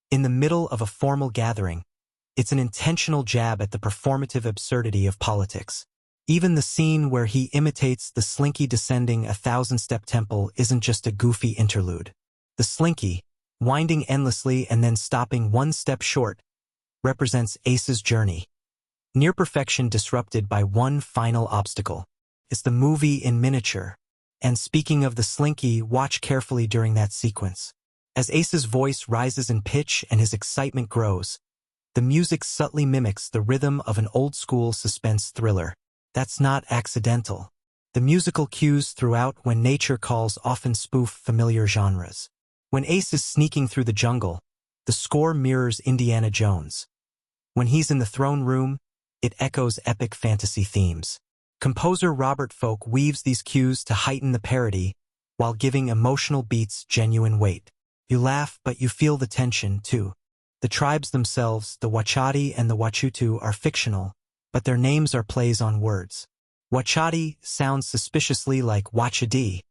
in the middle of a formal gathering, it's an intentional jab at the performative absurdity of politics. Even the scene where he imitates the slinky descending a thousand-step temple isn't just a goofy interlude. The slinky, winding endlessly and then stopping one step short, represents Ace's journey. Near perfection disrupted by one final obstacle. It's the movie in miniature. And speaking of the slinky, watch carefully during that sequence. As Ace's voice rises in pitch and his excitement grows, the music subtly mimics the rhythm of an old-school suspense thriller. That's not accidental. The musical cues throughout When Nature Calls often spoof familiar genres. When Ace is sneaking through the jungle, the score mirrors Indiana Jones. When he's in the throne room, it echoes epic fantasy themes. Composer Robert Folk weaves these cues to heighten the parody while giving emotional beats genuine weight. You laugh, but you feel the tension, too. The tribes themselves, the Wachati and the Wachutu, are fictional, but their names are plays on words. Wachati sounds suspiciously like Wachadi,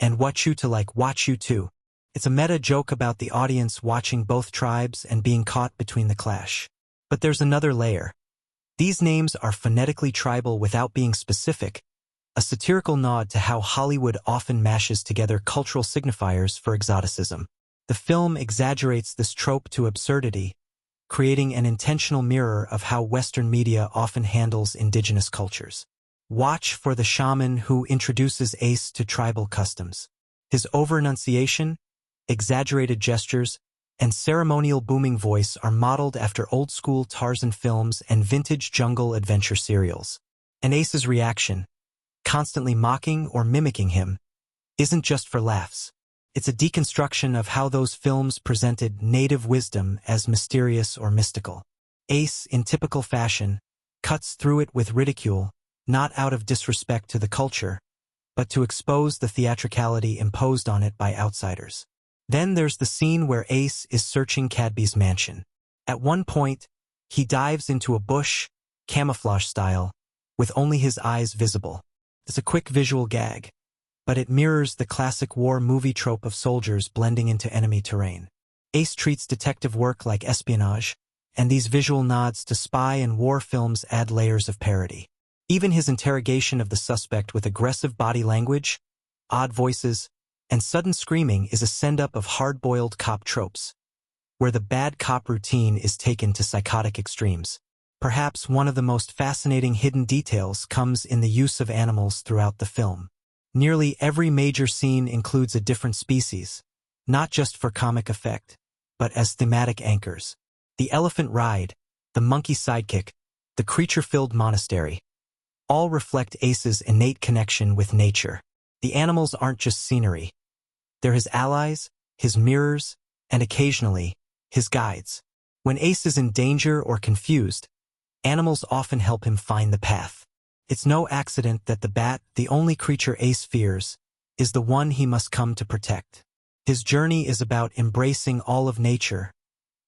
and Wachutu like Wachutu. It's a meta joke about the audience watching both tribes and being caught between the clash. But there's another layer. These names are phonetically tribal without being specific, a satirical nod to how Hollywood often mashes together cultural signifiers for exoticism. The film exaggerates this trope to absurdity, creating an intentional mirror of how Western media often handles indigenous cultures. Watch for the shaman who introduces Ace to tribal customs. His over-enunciation, exaggerated gestures, and ceremonial booming voice are modeled after old-school Tarzan films and vintage jungle adventure serials. And Ace's reaction, constantly mocking or mimicking him, isn't just for laughs. It's a deconstruction of how those films presented native wisdom as mysterious or mystical. Ace, in typical fashion, cuts through it with ridicule, not out of disrespect to the culture, but to expose the theatricality imposed on it by outsiders. Then there's the scene where Ace is searching Cadby's mansion. At one point, he dives into a bush, camouflage style, with only his eyes visible. It's a quick visual gag, but it mirrors the classic war movie trope of soldiers blending into enemy terrain. Ace treats detective work like espionage, and these visual nods to spy and war films add layers of parody. Even his interrogation of the suspect with aggressive body language, odd voices, and sudden screaming is a send-up of hard-boiled cop tropes, where the bad cop routine is taken to psychotic extremes. Perhaps one of the most fascinating hidden details comes in the use of animals throughout the film. Nearly every major scene includes a different species, not just for comic effect, but as thematic anchors. The elephant ride, the monkey sidekick, the creature-filled monastery, all reflect Ace's innate connection with nature. The animals aren't just scenery. They're his allies, his mirrors, and occasionally, his guides. When Ace is in danger or confused, animals often help him find the path. It's no accident that the bat, the only creature Ace fears, is the one he must come to protect. His journey is about embracing all of nature,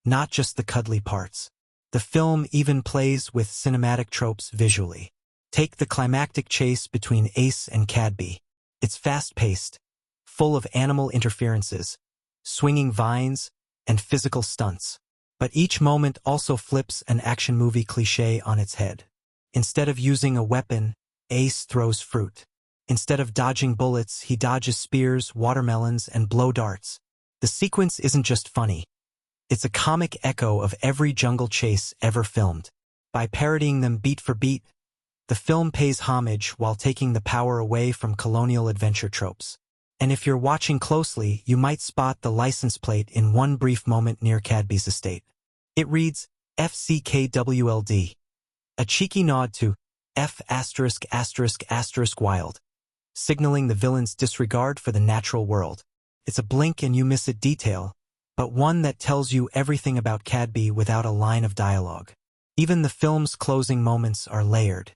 not just the cuddly parts. The film even plays with cinematic tropes visually. Take the climactic chase between Ace and Cadby. It's fast-paced, full of animal interferences, swinging vines, and physical stunts. But each moment also flips an action movie cliché on its head. Instead of using a weapon, Ace throws fruit. Instead of dodging bullets, he dodges spears, watermelons, and blow darts. The sequence isn't just funny. It's a comic echo of every jungle chase ever filmed. By parodying them beat for beat, the film pays homage while taking the power away from colonial adventure tropes. And if you're watching closely, you might spot the license plate in one brief moment near Cadby's estate. It reads, FCKWLD. A cheeky nod to F******wild, signaling the villain's disregard for the natural world. It's a blink and you miss it detail, but one that tells you everything about Cadby without a line of dialogue. Even the film's closing moments are layered.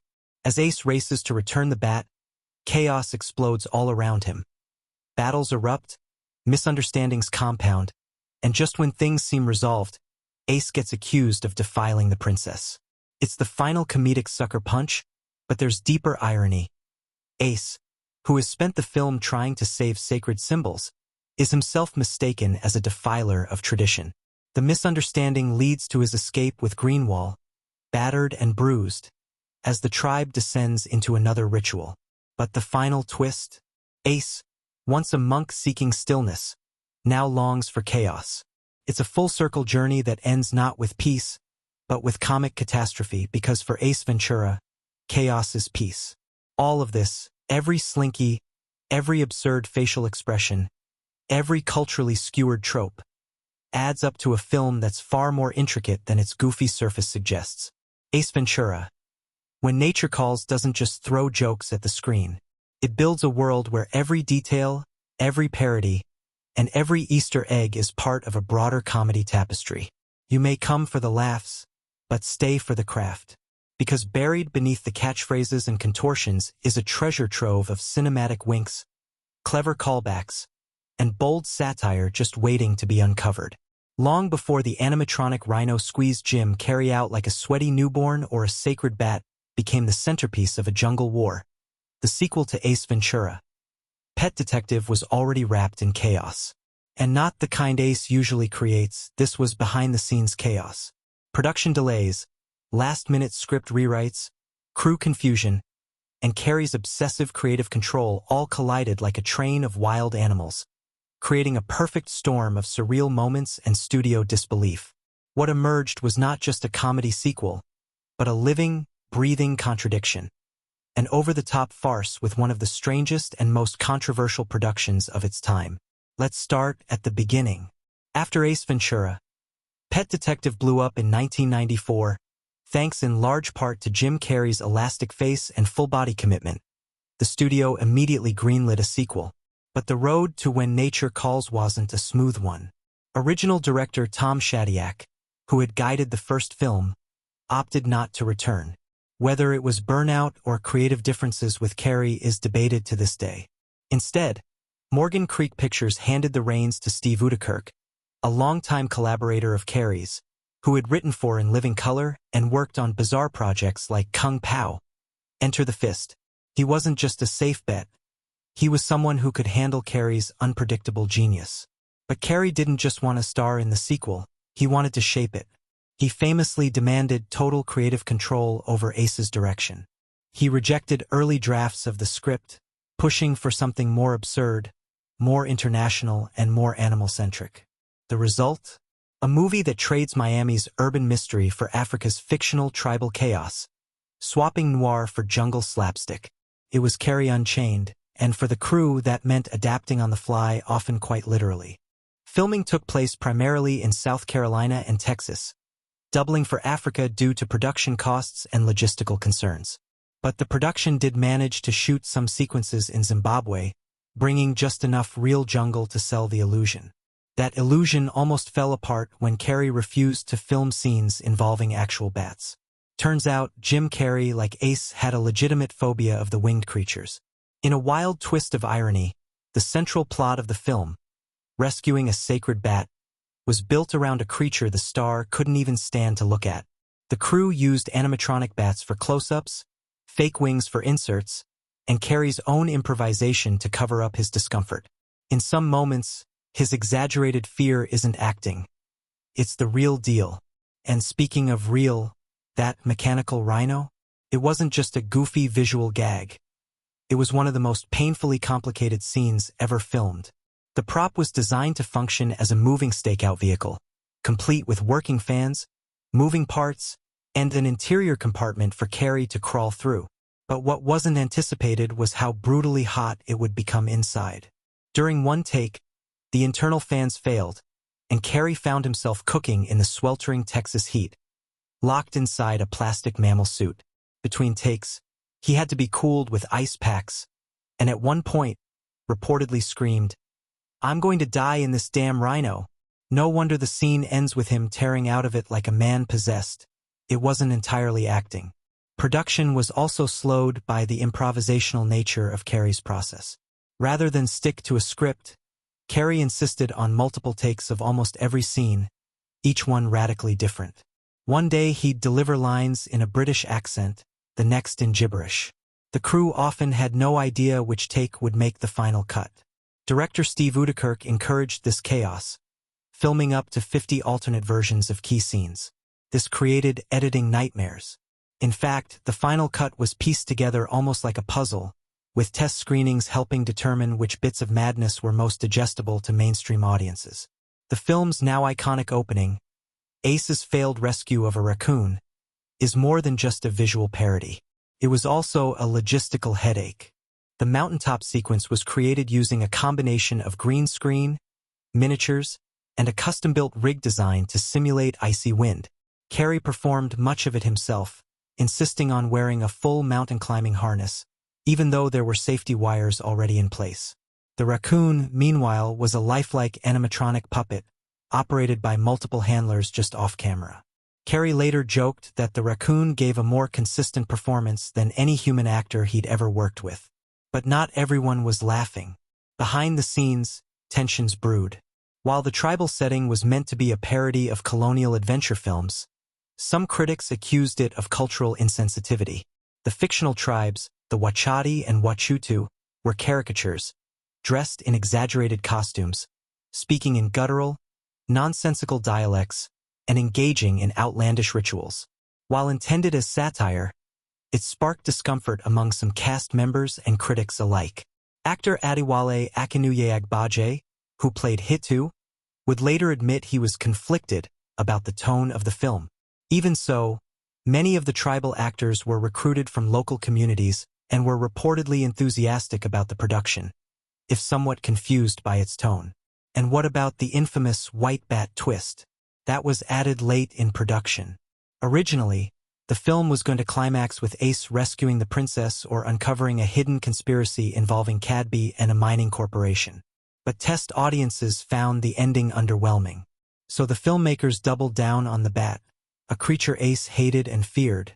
As Ace races to return the bat, chaos explodes all around him. Battles erupt, misunderstandings compound, and just when things seem resolved, Ace gets accused of defiling the princess. It's the final comedic sucker punch, but there's deeper irony. Ace, who has spent the film trying to save sacred symbols, is himself mistaken as a defiler of tradition. The misunderstanding leads to his escape with Greenwall, battered and bruised, as the tribe descends into another ritual. But the final twist? Ace, once a monk seeking stillness, now longs for chaos. It's a full-circle journey that ends not with peace, but with comic catastrophe, because for Ace Ventura, chaos is peace. All of this, every slinky, every absurd facial expression, every culturally skewered trope, adds up to a film that's far more intricate than its goofy surface suggests. Ace Ventura, When Nature Calls, doesn't just throw jokes at the screen. It builds a world where every detail, every parody, and every Easter egg is part of a broader comedy tapestry. You may come for the laughs, but stay for the craft. Because buried beneath the catchphrases and contortions is a treasure trove of cinematic winks, clever callbacks, and bold satire just waiting to be uncovered. Long before the animatronic rhino squeezed Jim Carrey out like a sweaty newborn or a sacred bat became the centerpiece of a jungle war, the sequel to Ace Ventura, Pet Detective, was already wrapped in chaos. And not the kind Ace usually creates. This was behind-the-scenes chaos. Production delays, last-minute script rewrites, crew confusion, and Carrey's obsessive creative control all collided like a train of wild animals, creating a perfect storm of surreal moments and studio disbelief. What emerged was not just a comedy sequel, but a living, breathing contradiction. An over-the-top farce with one of the strangest and most controversial productions of its time. Let's start at the beginning. After Ace Ventura, Pet Detective blew up in 1994, thanks in large part to Jim Carrey's elastic face and full-body commitment. The studio immediately greenlit a sequel. But the road to When Nature Calls wasn't a smooth one. Original director Tom Shadyac, who had guided the first film, opted not to return. Whether it was burnout or creative differences with Carrey is debated to this day. Instead, Morgan Creek Pictures handed the reins to Steve Utekirk, a longtime collaborator of Carrey's, who had written for In Living Color and worked on bizarre projects like Kung Pao. Enter the Fist. He wasn't just a safe bet. He was someone who could handle Carrey's unpredictable genius. But Carrey didn't just want to star in the sequel, he wanted to shape it. He famously demanded total creative control over Ace's direction. He rejected early drafts of the script, pushing for something more absurd, more international, and more animal-centric. The result? A movie that trades Miami's urban mystery for Africa's fictional tribal chaos, swapping noir for jungle slapstick. It was Carrey Unchained, and for the crew that meant adapting on the fly, often quite literally. Filming took place primarily in South Carolina and Texas, doubling for Africa due to production costs and logistical concerns. But the production did manage to shoot some sequences in Zimbabwe, bringing just enough real jungle to sell the illusion. That illusion almost fell apart when Carrey refused to film scenes involving actual bats. Turns out, Jim Carrey, like Ace, had a legitimate phobia of the winged creatures. In a wild twist of irony, the central plot of the film, rescuing a sacred bat, was built around a creature the star couldn't even stand to look at. The crew used animatronic bats for close-ups, fake wings for inserts, and Carrey's own improvisation to cover up his discomfort. In some moments, his exaggerated fear isn't acting. It's the real deal. And speaking of real, that mechanical rhino? It wasn't just a goofy visual gag. It was one of the most painfully complicated scenes ever filmed. The prop was designed to function as a moving stakeout vehicle, complete with working fans, moving parts, and an interior compartment for Carrey to crawl through. But what wasn't anticipated was how brutally hot it would become inside. During one take, the internal fans failed, and Carrey found himself cooking in the sweltering Texas heat, locked inside a plastic mammal suit. Between takes, he had to be cooled with ice packs, and at one point, reportedly screamed, "I'm going to die in this damn rhino." No wonder the scene ends with him tearing out of it like a man possessed. It wasn't entirely acting. Production was also slowed by the improvisational nature of Carrey's process. Rather than stick to a script, Carrey insisted on multiple takes of almost every scene, each one radically different. One day he'd deliver lines in a British accent, the next in gibberish. The crew often had no idea which take would make the final cut. Director Steve Udikirk encouraged this chaos, filming up to 50 alternate versions of key scenes. This created editing nightmares. In fact, the final cut was pieced together almost like a puzzle, with test screenings helping determine which bits of madness were most digestible to mainstream audiences. The film's now iconic opening, Ace's failed rescue of a raccoon, is more than just a visual parody. It was also a logistical headache. The mountaintop sequence was created using a combination of green screen, miniatures, and a custom-built rig design to simulate icy wind. Carrey performed much of it himself, insisting on wearing a full mountain climbing harness, even though there were safety wires already in place. The raccoon, meanwhile, was a lifelike animatronic puppet, operated by multiple handlers just off-camera. Carrey later joked that the raccoon gave a more consistent performance than any human actor he'd ever worked with. But not everyone was laughing. Behind the scenes, tensions brewed. While the tribal setting was meant to be a parody of colonial adventure films, some critics accused it of cultural insensitivity. The fictional tribes, the Wachati and Wachutu, were caricatures, dressed in exaggerated costumes, speaking in guttural, nonsensical dialects, and engaging in outlandish rituals. While intended as satire, it sparked discomfort among some cast members and critics alike. Actor Adewale Akinnuye-Agbaje, who played Hitu, would later admit he was conflicted about the tone of the film. Even so, many of the tribal actors were recruited from local communities and were reportedly enthusiastic about the production, if somewhat confused by its tone. And what about the infamous white bat twist? That was added late in production. Originally, the film was going to climax with Ace rescuing the princess or uncovering a hidden conspiracy involving Cadby and a mining corporation. But test audiences found the ending underwhelming. So the filmmakers doubled down on the bat, a creature Ace hated and feared,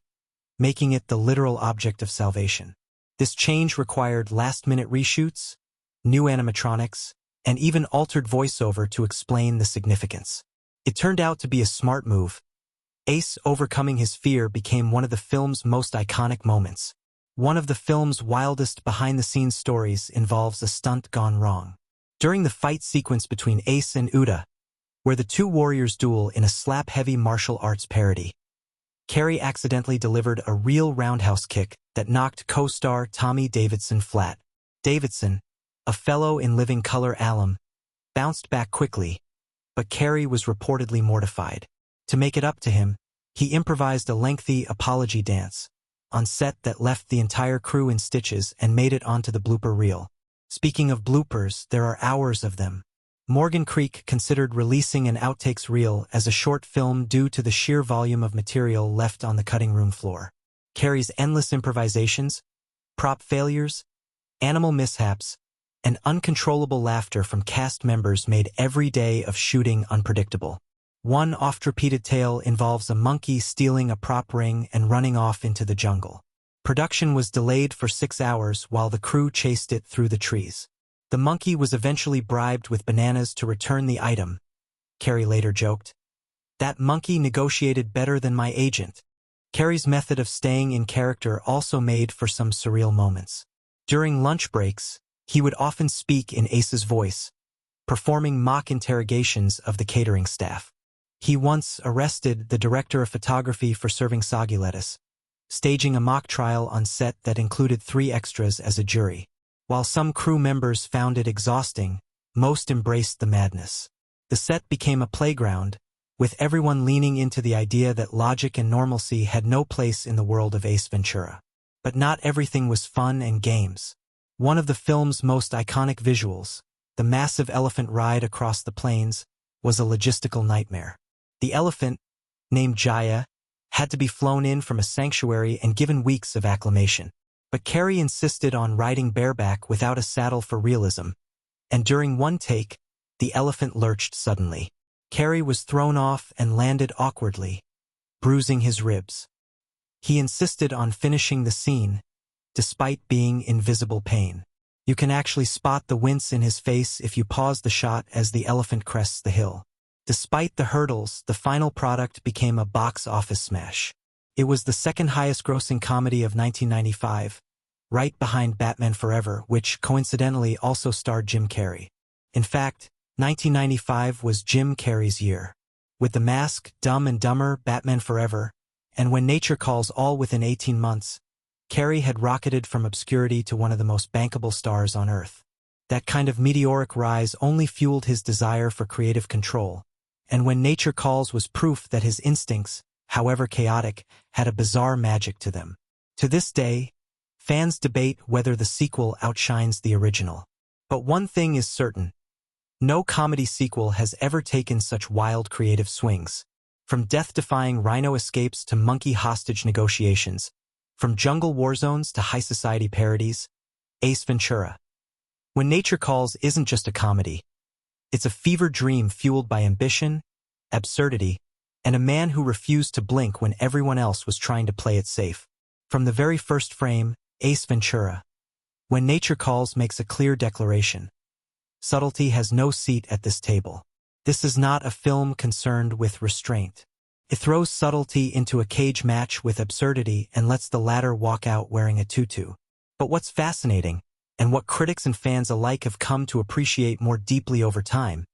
making it the literal object of salvation. This change required last-minute reshoots, new animatronics, and even altered voiceover to explain the significance. It turned out to be a smart move. Ace overcoming his fear became one of the film's most iconic moments. One of the film's wildest behind-the-scenes stories involves a stunt gone wrong. During the fight sequence between Ace and Uda, where the two warriors duel in a slap-heavy martial arts parody, Carrey accidentally delivered a real roundhouse kick that knocked co-star Tommy Davidson flat. Davidson, a fellow in Living Color alum, bounced back quickly, but Carrey was reportedly mortified. To make it up to him, he improvised a lengthy apology dance on set that left the entire crew in stitches and made it onto the blooper reel. Speaking of bloopers, there are hours of them. Morgan Creek considered releasing an outtakes reel as a short film due to the sheer volume of material left on the cutting room floor. Carrey's endless improvisations, prop failures, animal mishaps, and uncontrollable laughter from cast members made every day of shooting unpredictable. One oft-repeated tale involves a monkey stealing a prop ring and running off into the jungle. Production was delayed for 6 hours while the crew chased it through the trees. The monkey was eventually bribed with bananas to return the item. Carrey later joked, "That monkey negotiated better than my agent." Carrey's method of staying in character also made for some surreal moments. During lunch breaks, he would often speak in Ace's voice, performing mock interrogations of the catering staff. He once arrested the director of photography for serving soggy lettuce, staging a mock trial on set that included 3 extras as a jury. While some crew members found it exhausting, most embraced the madness. The set became a playground, with everyone leaning into the idea that logic and normalcy had no place in the world of Ace Ventura. But not everything was fun and games. One of the film's most iconic visuals, the massive elephant ride across the plains, was a logistical nightmare. The elephant, named Jaya, had to be flown in from a sanctuary and given weeks of acclimation. But Carrey insisted on riding bareback without a saddle for realism, and during one take, the elephant lurched suddenly. Carrey was thrown off and landed awkwardly, bruising his ribs. He insisted on finishing the scene, despite being in visible pain. You can actually spot the wince in his face if you pause the shot as the elephant crests the hill. Despite the hurdles, the final product became a box office smash. It was the second highest grossing comedy of 1995, right behind Batman Forever, which coincidentally also starred Jim Carrey. In fact, 1995 was Jim Carrey's year. With The Mask, Dumb and Dumber, Batman Forever, and When Nature Calls all within 18 months, Carrey had rocketed from obscurity to one of the most bankable stars on Earth. That kind of meteoric rise only fueled his desire for creative control, and When Nature Calls was proof that his instincts, however chaotic, had a bizarre magic to them. To this day, fans debate whether the sequel outshines the original. But one thing is certain. No comedy sequel has ever taken such wild creative swings. From death-defying rhino escapes to monkey hostage negotiations, from jungle war zones to high society parodies, Ace Ventura. When Nature Calls isn't just a comedy. It's a fever dream fueled by ambition, absurdity, and a man who refused to blink when everyone else was trying to play it safe. From the very first frame, Ace Ventura, When Nature Calls, makes a clear declaration. Subtlety has no seat at this table. This is not a film concerned with restraint. It throws subtlety into a cage match with absurdity and lets the latter walk out wearing a tutu. But what's fascinating, and what critics and fans alike have come to appreciate more deeply over time,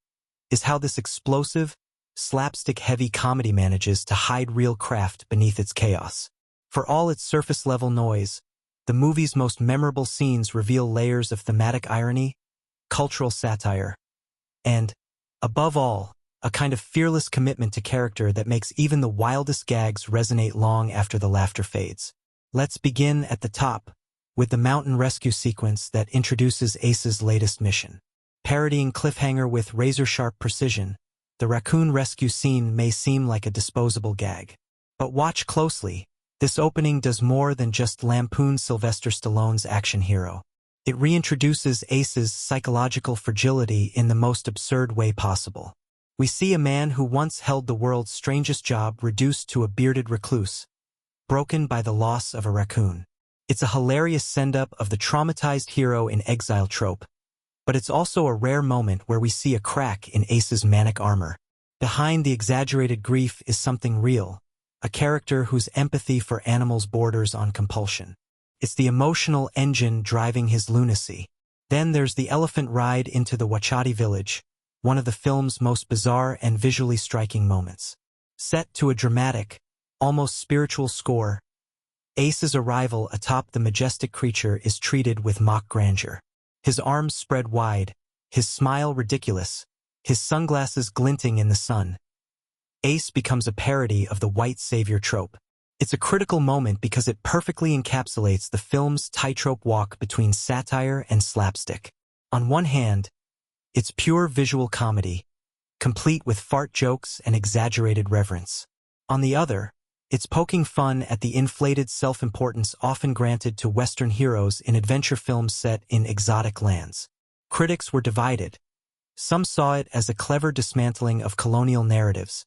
is how this explosive, slapstick-heavy comedy manages to hide real craft beneath its chaos. For all its surface-level noise, the movie's most memorable scenes reveal layers of thematic irony, cultural satire, and, above all, a kind of fearless commitment to character that makes even the wildest gags resonate long after the laughter fades. Let's begin at the top, with the mountain rescue sequence that introduces Ace's latest mission. Parodying cliffhanger with razor-sharp precision, the raccoon rescue scene may seem like a disposable gag. But watch closely, this opening does more than just lampoon Sylvester Stallone's action hero. It reintroduces Ace's psychological fragility in the most absurd way possible. We see a man who once held the world's strangest job reduced to a bearded recluse, broken by the loss of a raccoon. It's a hilarious send-up of the traumatized hero in exile trope, but it's also a rare moment where we see a crack in Ace's manic armor. Behind the exaggerated grief is something real, a character whose empathy for animals borders on compulsion. It's the emotional engine driving his lunacy. Then there's the elephant ride into the Wachati village, one of the film's most bizarre and visually striking moments. Set to a dramatic, almost spiritual score, Ace's arrival atop the majestic creature is treated with mock grandeur. His arms spread wide, his smile ridiculous, his sunglasses glinting in the sun. Ace becomes a parody of the white savior trope. It's a critical moment because it perfectly encapsulates the film's tightrope walk between satire and slapstick. On one hand, it's pure visual comedy, complete with fart jokes and exaggerated reverence. On the other, it's poking fun at the inflated self-importance often granted to Western heroes in adventure films set in exotic lands. Critics were divided. Some saw it as a clever dismantling of colonial narratives.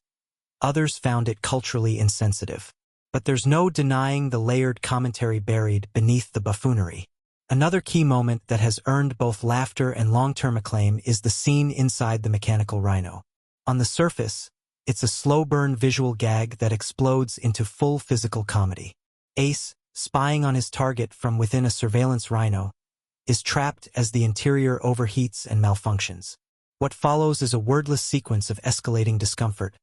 Others found it culturally insensitive. But there's no denying the layered commentary buried beneath the buffoonery. Another key moment that has earned both laughter and long-term acclaim is the scene inside the mechanical rhino. On the surface, it's a slow-burn visual gag that explodes into full physical comedy. Ace, spying on his target from within a surveillance rhino, is trapped as the interior overheats and malfunctions. What follows is a wordless sequence of escalating discomfort,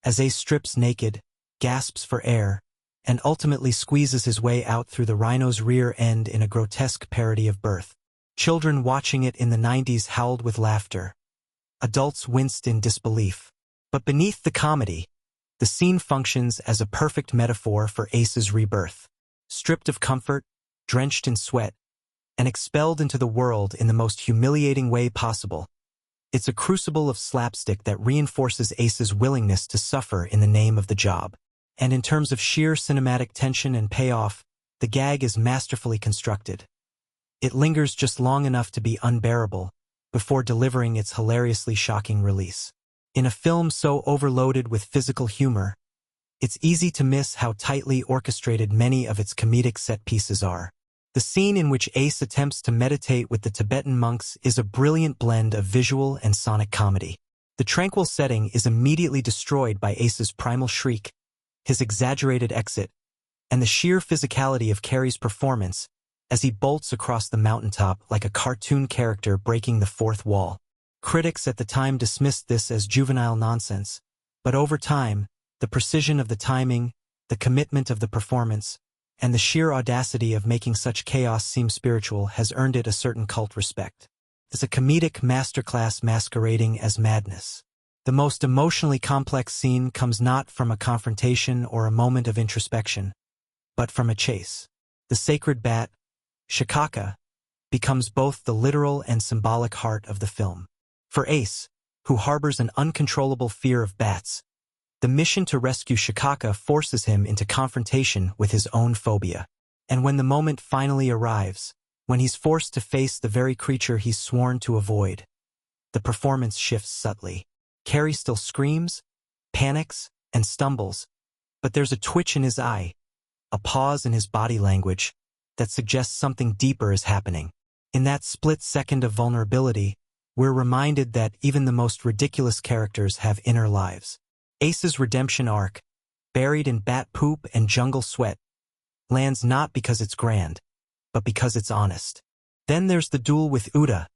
as Ace strips naked, gasps for air, and ultimately squeezes his way out through the rhino's rear end in a grotesque parody of birth. Children watching it in the 90s howled with laughter. Adults winced in disbelief. But beneath the comedy, the scene functions as a perfect metaphor for Ace's rebirth. Stripped of comfort, drenched in sweat, and expelled into the world in the most humiliating way possible, it's a crucible of slapstick that reinforces Ace's willingness to suffer in the name of the job. And in terms of sheer cinematic tension and payoff, the gag is masterfully constructed. It lingers just long enough to be unbearable, before delivering its hilariously shocking release. In a film so overloaded with physical humor, it's easy to miss how tightly orchestrated many of its comedic set pieces are. The scene in which Ace attempts to meditate with the Tibetan monks is a brilliant blend of visual and sonic comedy. The tranquil setting is immediately destroyed by Ace's primal shriek, his exaggerated exit, and the sheer physicality of Carrey's performance as he bolts across the mountaintop like a cartoon character breaking the fourth wall. Critics at the time dismissed this as juvenile nonsense, but over time, the precision of the timing, the commitment of the performance, and the sheer audacity of making such chaos seem spiritual has earned it a certain cult respect. It's a comedic masterclass masquerading as madness. The most emotionally complex scene comes not from a confrontation or a moment of introspection, but from a chase. The sacred bat, Shikaka, becomes both the literal and symbolic heart of the film. For Ace, who harbors an uncontrollable fear of bats, the mission to rescue Shikaka forces him into confrontation with his own phobia. And when the moment finally arrives, when he's forced to face the very creature he's sworn to avoid, the performance shifts subtly. Carrey still screams, panics, and stumbles, but there's a twitch in his eye, a pause in his body language, that suggests something deeper is happening. In that split second of vulnerability, we're reminded that even the most ridiculous characters have inner lives. Ace's redemption arc, buried in bat poop and jungle sweat, lands not because it's grand, but because it's honest. Then there's the duel with Uda,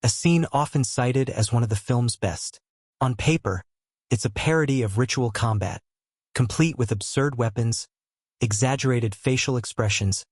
a scene often cited as one of the film's best. On paper, it's a parody of ritual combat, complete with absurd weapons, exaggerated facial expressions,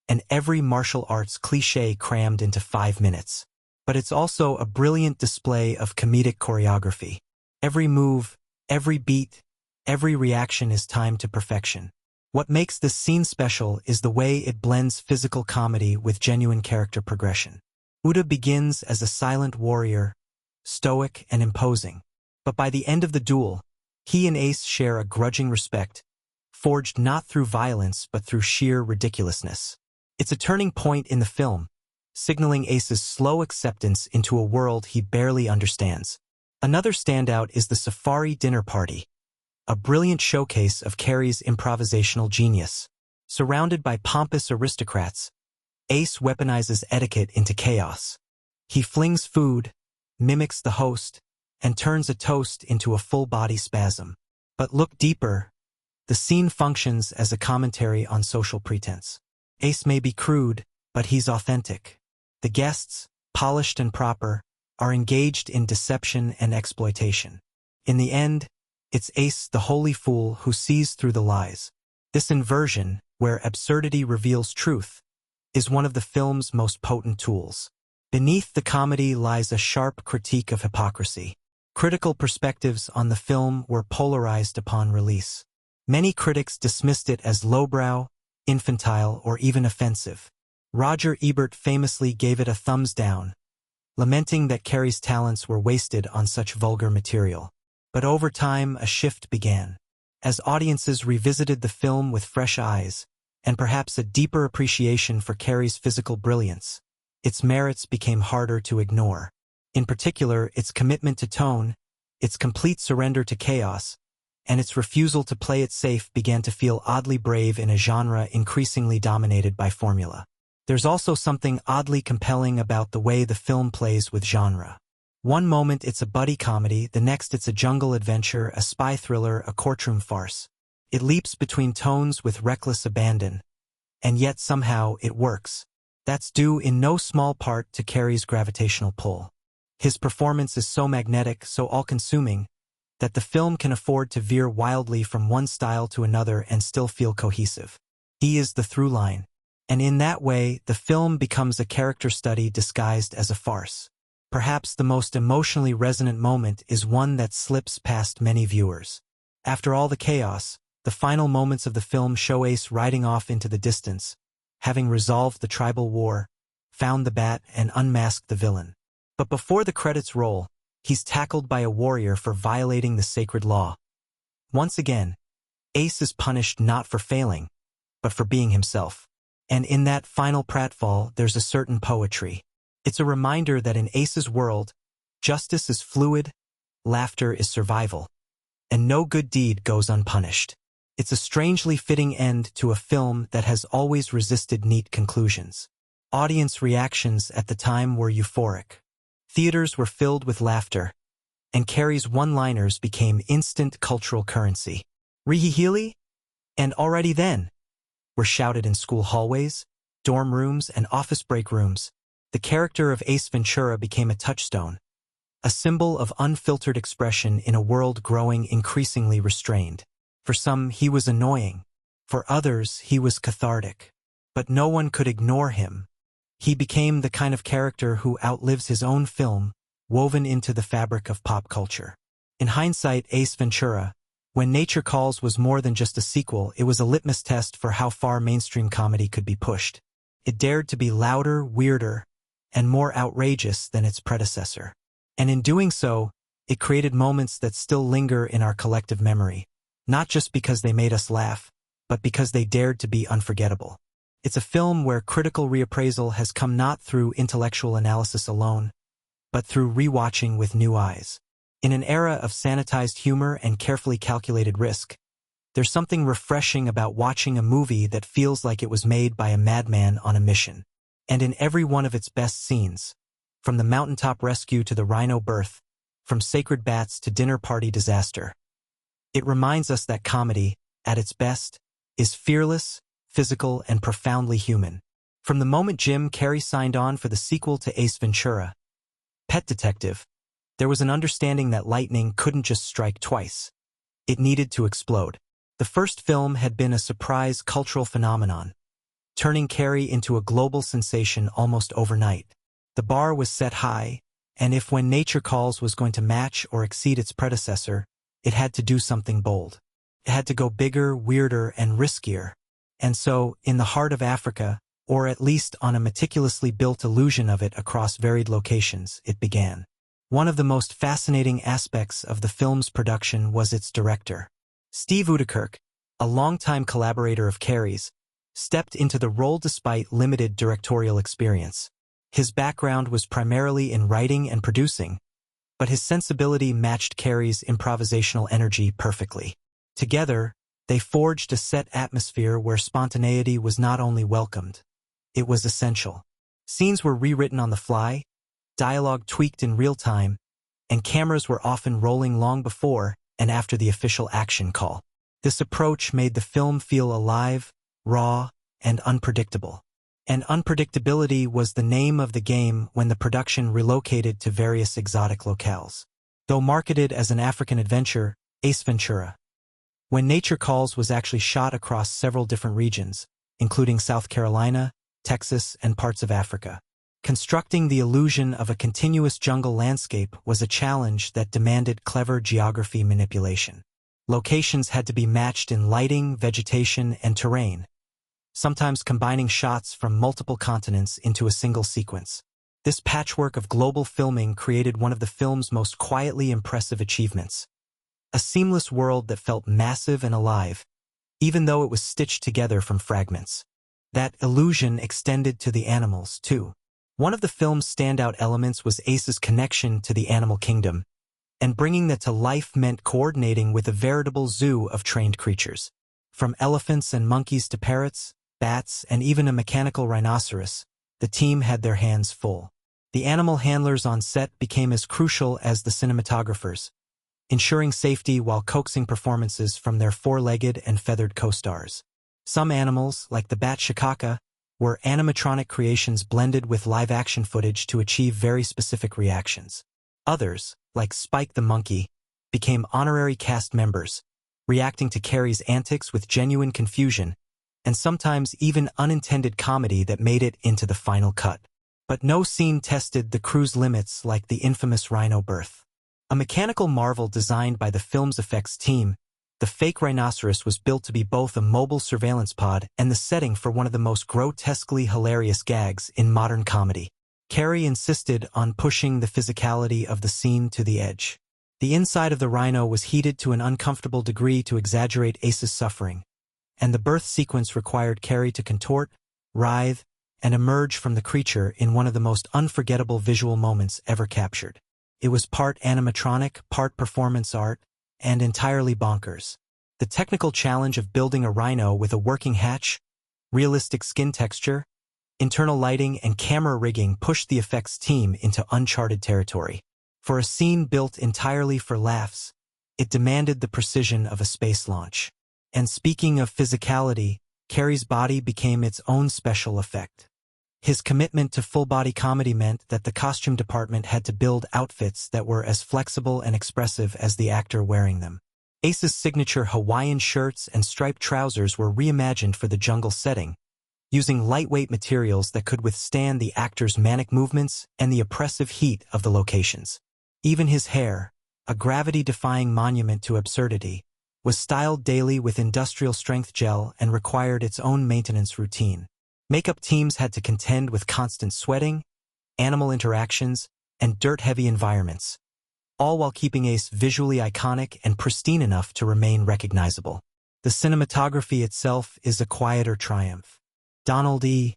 and every martial arts cliché crammed into 5 minutes. But it's also a brilliant display of comedic choreography. Every move, every beat, every reaction is timed to perfection. What makes this scene special is the way it blends physical comedy with genuine character progression. Uda begins as a silent warrior, stoic and imposing. But by the end of the duel, he and Ace share a grudging respect, forged not through violence but through sheer ridiculousness. It's a turning point in the film, signaling Ace's slow acceptance into a world he barely understands. Another standout is the Safari Dinner Party, a brilliant showcase of Carrey's improvisational genius. Surrounded by pompous aristocrats, Ace weaponizes etiquette into chaos. He flings food, mimics the host, and turns a toast into a full-body spasm. But look deeper, the scene functions as a commentary on social pretense. Ace may be crude, but he's authentic. The guests, polished and proper, are engaged in deception and exploitation. In the end, it's Ace the holy fool who sees through the lies. This inversion, where absurdity reveals truth, is one of the film's most potent tools. Beneath the comedy lies a sharp critique of hypocrisy. Critical perspectives on the film were polarized upon release. Many critics dismissed it as lowbrow, infantile, or even offensive. Roger Ebert famously gave it a thumbs down, lamenting that Carrey's talents were wasted on such vulgar material. But over time, a shift began. As audiences revisited the film with fresh eyes, and perhaps a deeper appreciation for Carrey's physical brilliance, its merits became harder to ignore. In particular, its commitment to tone, its complete surrender to chaos, and its refusal to play it safe began to feel oddly brave in a genre increasingly dominated by formula. There's also something oddly compelling about the way the film plays with genre. One moment it's a buddy comedy, the next it's a jungle adventure, a spy thriller, a courtroom farce. It leaps between tones with reckless abandon, and yet somehow it works. That's due in no small part to Carrey's gravitational pull. His performance is so magnetic, so all-consuming, that the film can afford to veer wildly from one style to another and still feel cohesive. He is the through line, and in that way, the film becomes a character study disguised as a farce. Perhaps the most emotionally resonant moment is one that slips past many viewers. After all the chaos, the final moments of the film show Ace riding off into the distance, having resolved the tribal war, found the bat, and unmasked the villain. But before the credits roll, he's tackled by a warrior for violating the sacred law. Once again, Ace is punished not for failing, but for being himself. And in that final pratfall, there's a certain poetry. It's a reminder that in Ace's world, justice is fluid, laughter is survival, and no good deed goes unpunished. It's a strangely fitting end to a film that has always resisted neat conclusions. Audience reactions at the time were euphoric. Theaters were filled with laughter, and Carrey's one-liners became instant cultural currency. "Rihihili?" and "Already then?" were shouted in school hallways, dorm rooms, and office break rooms. The character of Ace Ventura became a touchstone, a symbol of unfiltered expression in a world growing increasingly restrained. For some, he was annoying. For others, he was cathartic. But no one could ignore him. He became the kind of character who outlives his own film, woven into the fabric of pop culture. In hindsight, Ace Ventura, When Nature Calls, was more than just a sequel. It was a litmus test for how far mainstream comedy could be pushed. It dared to be louder, weirder, and more outrageous than its predecessor. And in doing so, it created moments that still linger in our collective memory, not just because they made us laugh, but because they dared to be unforgettable. It's a film where critical reappraisal has come not through intellectual analysis alone, but through rewatching with new eyes. In an era of sanitized humor and carefully calculated risk, there's something refreshing about watching a movie that feels like it was made by a madman on a mission. And in every one of its best scenes, from the mountaintop rescue to the rhino birth, from sacred bats to dinner party disaster, it reminds us that comedy, at its best, is fearless, physical, and profoundly human. From the moment Jim Carrey signed on for the sequel to Ace Ventura, Pet Detective, there was an understanding that lightning couldn't just strike twice. It needed to explode. The first film had been a surprise cultural phenomenon, turning Carrey into a global sensation almost overnight. The bar was set high, and if When Nature Calls was going to match or exceed its predecessor, it had to do something bold. It had to go bigger, weirder, and riskier. And so, in the heart of Africa, or at least on a meticulously built illusion of it across varied locations, it began. One of the most fascinating aspects of the film's production was its director. Steve Oudekirk, a longtime collaborator of Carrey's, stepped into the role despite limited directorial experience. His background was primarily in writing and producing, but his sensibility matched Carrey's improvisational energy perfectly. Together, they forged a set atmosphere where spontaneity was not only welcomed, it was essential. Scenes were rewritten on the fly, dialogue tweaked in real time, and cameras were often rolling long before and after the official action call. This approach made the film feel alive, raw, and unpredictable. And unpredictability was the name of the game when the production relocated to various exotic locales. Though marketed as an African adventure, Ace Ventura, When Nature Calls was actually shot across several different regions, including South Carolina, Texas, and parts of Africa. Constructing the illusion of a continuous jungle landscape was a challenge that demanded clever geography manipulation. Locations had to be matched in lighting, vegetation, and terrain, sometimes combining shots from multiple continents into a single sequence. This patchwork of global filming created one of the film's most quietly impressive achievements. A seamless world that felt massive and alive, even though it was stitched together from fragments. That illusion extended to the animals, too. One of the film's standout elements was Ace's connection to the animal kingdom, and bringing that to life meant coordinating with a veritable zoo of trained creatures. From elephants and monkeys to parrots, bats, and even a mechanical rhinoceros, the team had their hands full. The animal handlers on set became as crucial as the cinematographers, ensuring safety while coaxing performances from their four-legged and feathered co-stars. Some animals, like the bat shikaka, were animatronic creations blended with live-action footage to achieve very specific reactions. Others, like Spike the monkey, became honorary cast members, reacting to Carrey's antics with genuine confusion, and sometimes even unintended comedy that made it into the final cut. But no scene tested the crew's limits like the infamous rhino birth. A mechanical marvel designed by the film's effects team, the fake rhinoceros was built to be both a mobile surveillance pod and the setting for one of the most grotesquely hilarious gags in modern comedy. Carrey insisted on pushing the physicality of the scene to the edge. The inside of the rhino was heated to an uncomfortable degree to exaggerate Ace's suffering, and the birth sequence required Carrey to contort, writhe, and emerge from the creature in one of the most unforgettable visual moments ever captured. It was part animatronic, part performance art, and entirely bonkers. The technical challenge of building a rhino with a working hatch, realistic skin texture, internal lighting, and camera rigging pushed the effects team into uncharted territory. For a scene built entirely for laughs, it demanded the precision of a space launch. And speaking of physicality, Carrey's body became its own special effect. His commitment to full-body comedy meant that the costume department had to build outfits that were as flexible and expressive as the actor wearing them. Ace's signature Hawaiian shirts and striped trousers were reimagined for the jungle setting, using lightweight materials that could withstand the actor's manic movements and the oppressive heat of the locations. Even his hair, a gravity-defying monument to absurdity, was styled daily with industrial-strength gel and required its own maintenance routine. Makeup teams had to contend with constant sweating, animal interactions, and dirt-heavy environments, all while keeping Ace visually iconic and pristine enough to remain recognizable. The cinematography itself is a quieter triumph. Donald E.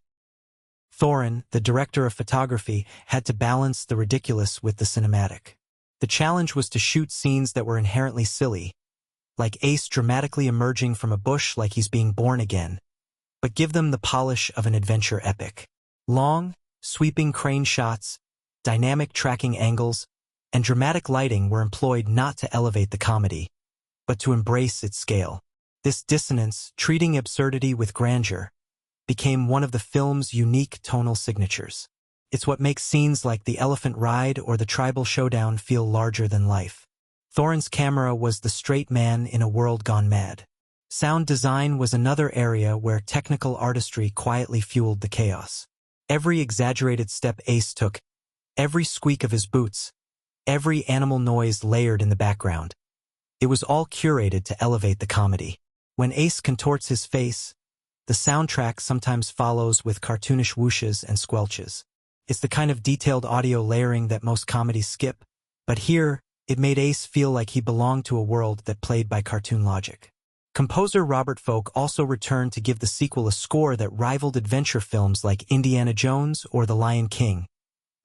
Thorin, the director of photography, had to balance the ridiculous with the cinematic. The challenge was to shoot scenes that were inherently silly, like Ace dramatically emerging from a bush like he's being born again, but give them the polish of an adventure epic. Long, sweeping crane shots, dynamic tracking angles, and dramatic lighting were employed not to elevate the comedy, but to embrace its scale. This dissonance, treating absurdity with grandeur, became one of the film's unique tonal signatures. It's what makes scenes like the elephant ride or the tribal showdown feel larger than life. Thorin's camera was the straight man in a world gone mad. Sound design was another area where technical artistry quietly fueled the chaos. Every exaggerated step Ace took, every squeak of his boots, every animal noise layered in the background. It was all curated to elevate the comedy. When Ace contorts his face, the soundtrack sometimes follows with cartoonish whooshes and squelches. It's the kind of detailed audio layering that most comedies skip, but here, it made Ace feel like he belonged to a world that played by cartoon logic. Composer Robert Folk also returned to give the sequel a score that rivaled adventure films like Indiana Jones or The Lion King,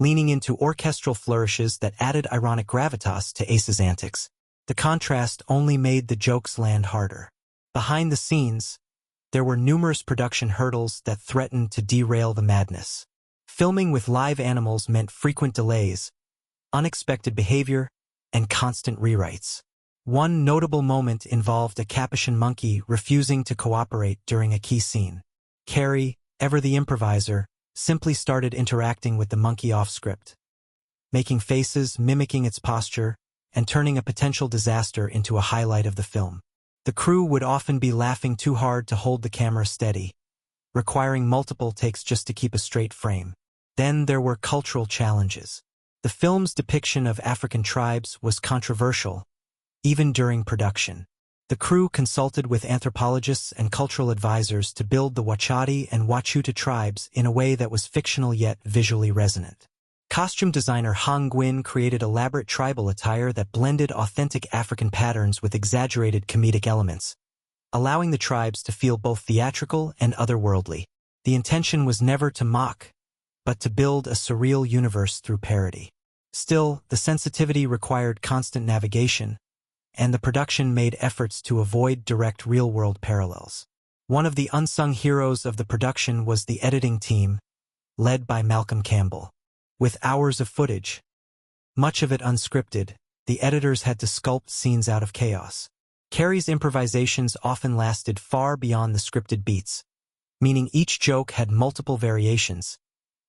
leaning into orchestral flourishes that added ironic gravitas to Ace's antics. The contrast only made the jokes land harder. Behind the scenes, there were numerous production hurdles that threatened to derail the madness. Filming with live animals meant frequent delays, unexpected behavior, and constant rewrites. One notable moment involved a Capuchin monkey refusing to cooperate during a key scene. Carrey, ever the improviser, simply started interacting with the monkey off-script, making faces, mimicking its posture, and turning a potential disaster into a highlight of the film. The crew would often be laughing too hard to hold the camera steady, requiring multiple takes just to keep a straight frame. Then there were cultural challenges. The film's depiction of African tribes was controversial, even during production. The crew consulted with anthropologists and cultural advisors to build the Wachati and Wachuta tribes in a way that was fictional yet visually resonant. Costume designer Hong Nguyen created elaborate tribal attire that blended authentic African patterns with exaggerated comedic elements, allowing the tribes to feel both theatrical and otherworldly. The intention was never to mock, but to build a surreal universe through parody. Still, the sensitivity required constant navigation, and the production made efforts to avoid direct real-world parallels. One of the unsung heroes of the production was the editing team, led by Malcolm Campbell. With hours of footage, much of it unscripted, the editors had to sculpt scenes out of chaos. Carrey's improvisations often lasted far beyond the scripted beats, meaning each joke had multiple variations,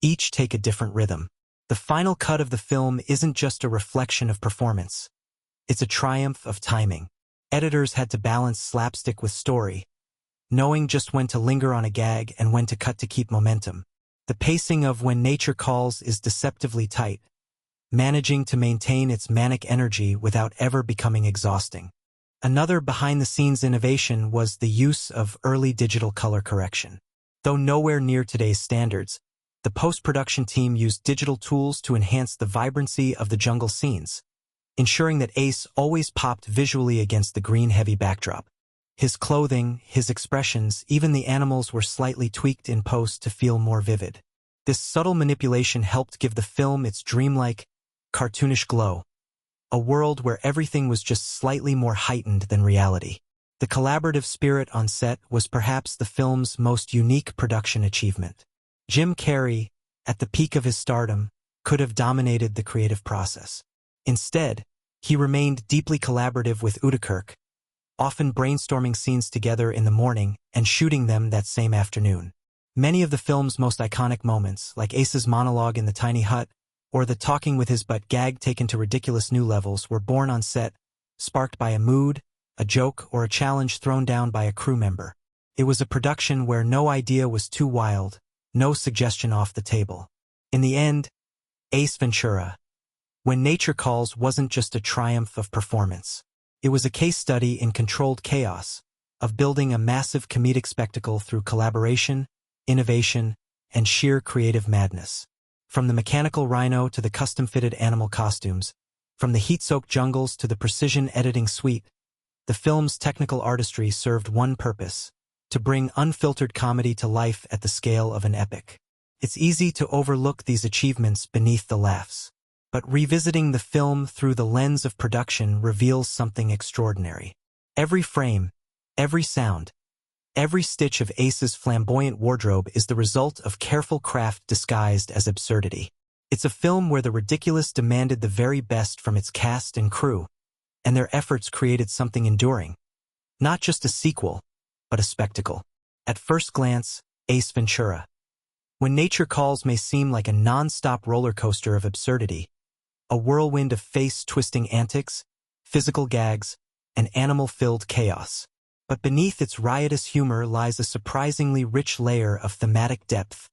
each take a different rhythm. The final cut of the film isn't just a reflection of performance. It's a triumph of timing. Editors had to balance slapstick with story, knowing just when to linger on a gag and when to cut to keep momentum. The pacing of When Nature Calls is deceptively tight, managing to maintain its manic energy without ever becoming exhausting. Another behind-the-scenes innovation was the use of early digital color correction. Though nowhere near today's standards, the post-production team used digital tools to enhance the vibrancy of the jungle scenes, ensuring that Ace always popped visually against the green-heavy backdrop. His clothing, his expressions, even the animals were slightly tweaked in post to feel more vivid. This subtle manipulation helped give the film its dreamlike, cartoonish glow, a world where everything was just slightly more heightened than reality. The collaborative spirit on set was perhaps the film's most unique production achievement. Jim Carrey, at the peak of his stardom, could have dominated the creative process. Instead, he remained deeply collaborative with Udakirk, often brainstorming scenes together in the morning and shooting them that same afternoon. Many of the film's most iconic moments, like Ace's monologue in the tiny hut, or the talking with his butt gag taken to ridiculous new levels, were born on set, sparked by a mood, a joke, or a challenge thrown down by a crew member. It was a production where no idea was too wild, no suggestion off the table. In the end, Ace Ventura, When Nature Calls, wasn't just a triumph of performance. It was a case study in controlled chaos, of building a massive comedic spectacle through collaboration, innovation, and sheer creative madness. From the mechanical rhino to the custom-fitted animal costumes, from the heat-soaked jungles to the precision editing suite, the film's technical artistry served one purpose: to bring unfiltered comedy to life at the scale of an epic. It's easy to overlook these achievements beneath the laughs, but revisiting the film through the lens of production reveals something extraordinary. Every frame, every sound, every stitch of Ace's flamboyant wardrobe is the result of careful craft disguised as absurdity. It's a film where the ridiculous demanded the very best from its cast and crew, and their efforts created something enduring. Not just a sequel, but a spectacle. At first glance, Ace Ventura, When Nature Calls may seem like a non-stop roller coaster of absurdity, a whirlwind of face-twisting antics, physical gags, and animal-filled chaos. But beneath its riotous humor lies a surprisingly rich layer of thematic depth,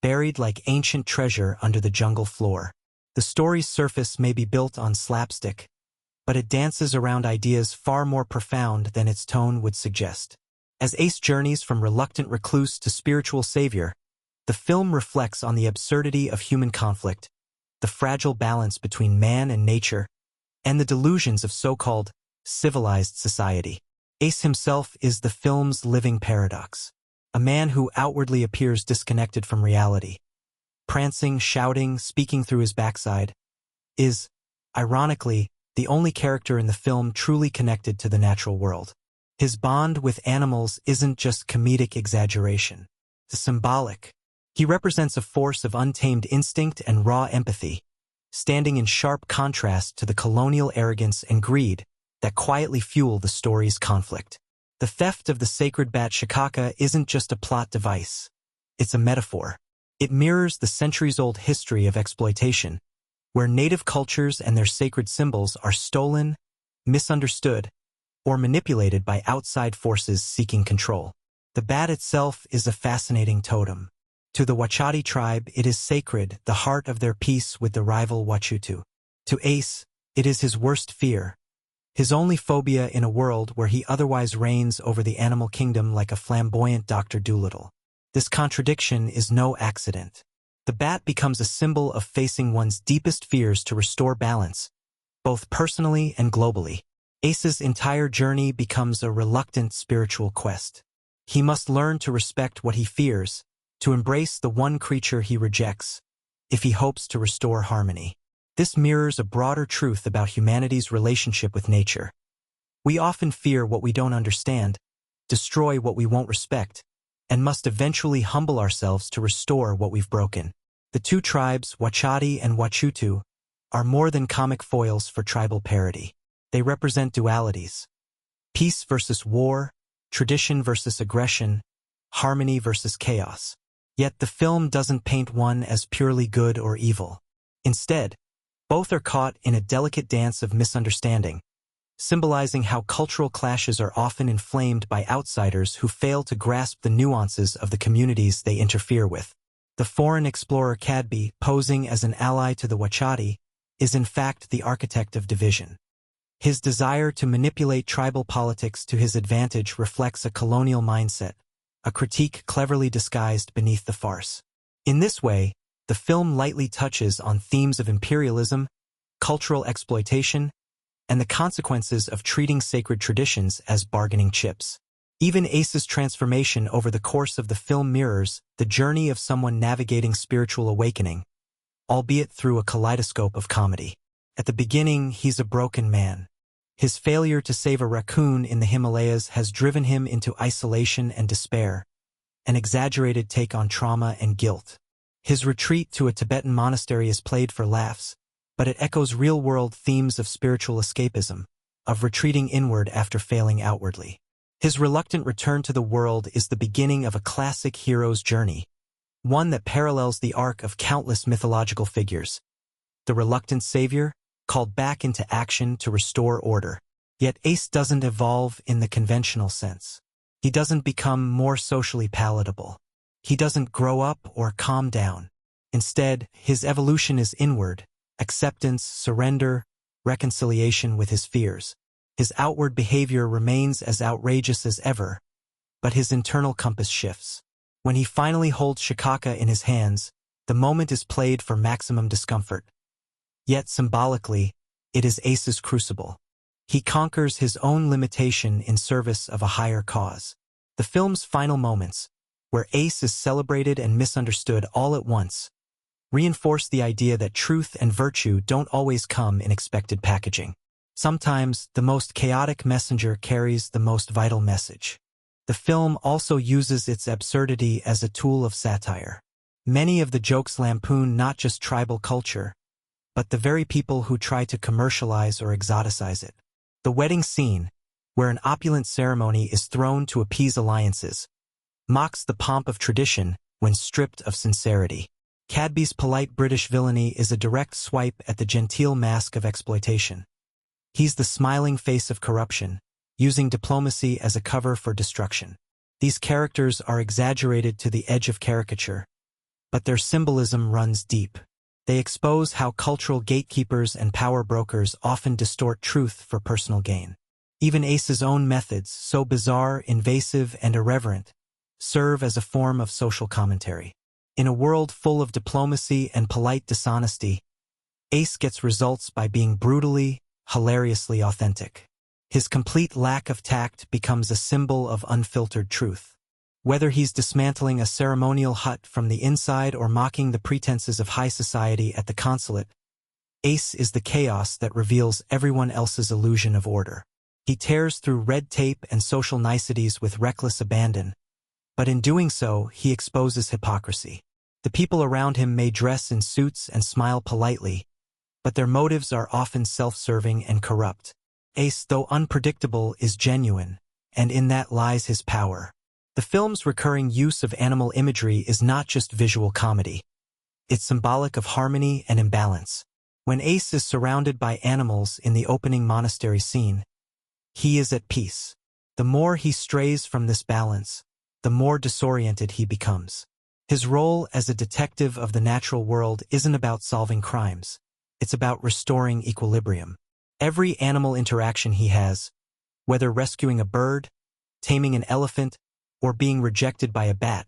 buried like ancient treasure under the jungle floor. The story's surface may be built on slapstick, but it dances around ideas far more profound than its tone would suggest. As Ace journeys from reluctant recluse to spiritual savior, the film reflects on the absurdity of human conflict, the fragile balance between man and nature, and the delusions of so-called civilized society. Ace himself is the film's living paradox, a man who outwardly appears disconnected from reality. Prancing, shouting, speaking through his backside, is, ironically, the only character in the film truly connected to the natural world. His bond with animals isn't just comedic exaggeration. It's symbolic. He represents a force of untamed instinct and raw empathy, standing in sharp contrast to the colonial arrogance and greed that quietly fuel the story's conflict. The theft of the sacred bat shikaka isn't just a plot device. It's a metaphor. It mirrors the centuries-old history of exploitation, where native cultures and their sacred symbols are stolen, misunderstood, or manipulated by outside forces seeking control. The bat itself is a fascinating totem. To the Wachati tribe, it is sacred, the heart of their peace with the rival Wachutu. To Ace, it is his worst fear, his only phobia in a world where he otherwise reigns over the animal kingdom like a flamboyant Dr. Dolittle. This contradiction is no accident. The bat becomes a symbol of facing one's deepest fears to restore balance, both personally and globally. Ace's entire journey becomes a reluctant spiritual quest. He must learn to respect what he fears to embrace the one creature he rejects, if he hopes to restore harmony. This mirrors a broader truth about humanity's relationship with nature. We often fear what we don't understand, destroy what we won't respect, and must eventually humble ourselves to restore what we've broken. The two tribes, Wachati and Wachutu, are more than comic foils for tribal parody. They represent dualities: peace versus war, tradition versus aggression, harmony versus chaos. Yet the film doesn't paint one as purely good or evil. Instead, both are caught in a delicate dance of misunderstanding, symbolizing how cultural clashes are often inflamed by outsiders who fail to grasp the nuances of the communities they interfere with. The foreign explorer Cadby, posing as an ally to the Wachati, is in fact the architect of division. His desire to manipulate tribal politics to his advantage reflects a colonial mindset, a critique cleverly disguised beneath the farce. In this way, the film lightly touches on themes of imperialism, cultural exploitation, and the consequences of treating sacred traditions as bargaining chips. Even Ace's transformation over the course of the film mirrors the journey of someone navigating spiritual awakening, albeit through a kaleidoscope of comedy. At the beginning, he's a broken man. His failure to save a raccoon in the Himalayas has driven him into isolation and despair, an exaggerated take on trauma and guilt. His retreat to a Tibetan monastery is played for laughs, but it echoes real-world themes of spiritual escapism, of retreating inward after failing outwardly. His reluctant return to the world is the beginning of a classic hero's journey, one that parallels the arc of countless mythological figures. The reluctant savior, called back into action to restore order. Yet Ace doesn't evolve in the conventional sense. He doesn't become more socially palatable. He doesn't grow up or calm down. Instead, his evolution is inward: acceptance, surrender, reconciliation with his fears. His outward behavior remains as outrageous as ever, but his internal compass shifts. When he finally holds Shikaka in his hands, the moment is played for maximum discomfort. Yet symbolically, it is Ace's crucible. He conquers his own limitation in service of a higher cause. The film's final moments, where Ace is celebrated and misunderstood all at once, reinforce the idea that truth and virtue don't always come in expected packaging. Sometimes, the most chaotic messenger carries the most vital message. The film also uses its absurdity as a tool of satire. Many of the jokes lampoon not just tribal culture, but the very people who try to commercialize or exoticize it. The wedding scene, where an opulent ceremony is thrown to appease alliances, mocks the pomp of tradition when stripped of sincerity. Cadby's polite British villainy is a direct swipe at the genteel mask of exploitation. He's the smiling face of corruption, using diplomacy as a cover for destruction. These characters are exaggerated to the edge of caricature, but their symbolism runs deep. They expose how cultural gatekeepers and power brokers often distort truth for personal gain. Even Ace's own methods, so bizarre, invasive, and irreverent, serve as a form of social commentary. In a world full of diplomacy and polite dishonesty, Ace gets results by being brutally, hilariously authentic. His complete lack of tact becomes a symbol of unfiltered truth. Whether he's dismantling a ceremonial hut from the inside or mocking the pretenses of high society at the consulate, Ace is the chaos that reveals everyone else's illusion of order. He tears through red tape and social niceties with reckless abandon, but in doing so, he exposes hypocrisy. The people around him may dress in suits and smile politely, but their motives are often self-serving and corrupt. Ace, though unpredictable, is genuine, and in that lies his power. The film's recurring use of animal imagery is not just visual comedy. It's symbolic of harmony and imbalance. When Ace is surrounded by animals in the opening monastery scene, he is at peace. The more he strays from this balance, the more disoriented he becomes. His role as a detective of the natural world isn't about solving crimes. It's about restoring equilibrium. Every animal interaction he has, whether rescuing a bird, taming an elephant, or being rejected by a bat,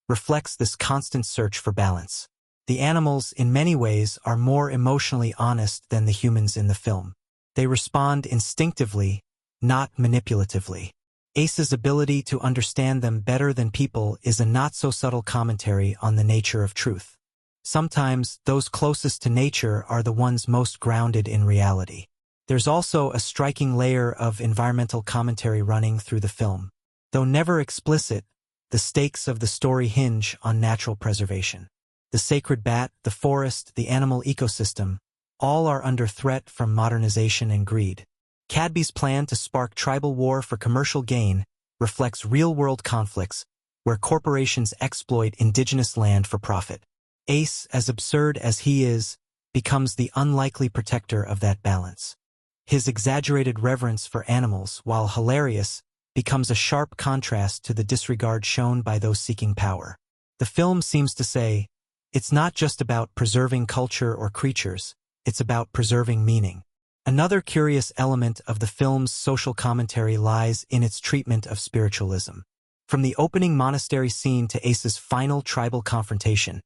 reflects this constant search for balance. The animals, in many ways, are more emotionally honest than the humans in the film. They respond instinctively, not manipulatively. Ace's ability to understand them better than people is a not-so-subtle commentary on the nature of truth. Sometimes, those closest to nature are the ones most grounded in reality. There's also a striking layer of environmental commentary running through the film. Though never explicit, the stakes of the story hinge on natural preservation. The sacred bat, the forest, the animal ecosystem, all are under threat from modernization and greed. Cadby's plan to spark tribal war for commercial gain reflects real-world conflicts where corporations exploit indigenous land for profit. Ace, as absurd as he is, becomes the unlikely protector of that balance. His exaggerated reverence for animals, while hilarious, becomes a sharp contrast to the disregard shown by those seeking power. The film seems to say, it's not just about preserving culture or creatures, it's about preserving meaning. Another curious element of the film's social commentary lies in its treatment of spiritualism. From the opening monastery scene to Ace's final tribal confrontation,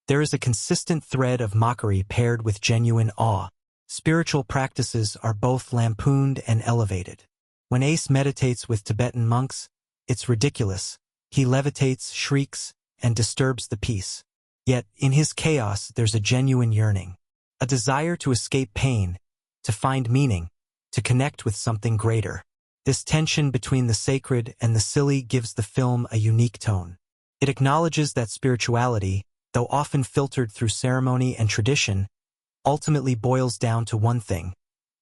there is a consistent thread of mockery paired with genuine awe. Spiritual practices are both lampooned and elevated. When Ace meditates with Tibetan monks, it's ridiculous. He levitates, shrieks, and disturbs the peace. Yet, in his chaos, there's a genuine yearning. A desire to escape pain, to find meaning, to connect with something greater. This tension between the sacred and the silly gives the film a unique tone. It acknowledges that spirituality, though often filtered through ceremony and tradition, ultimately boils down to one thing: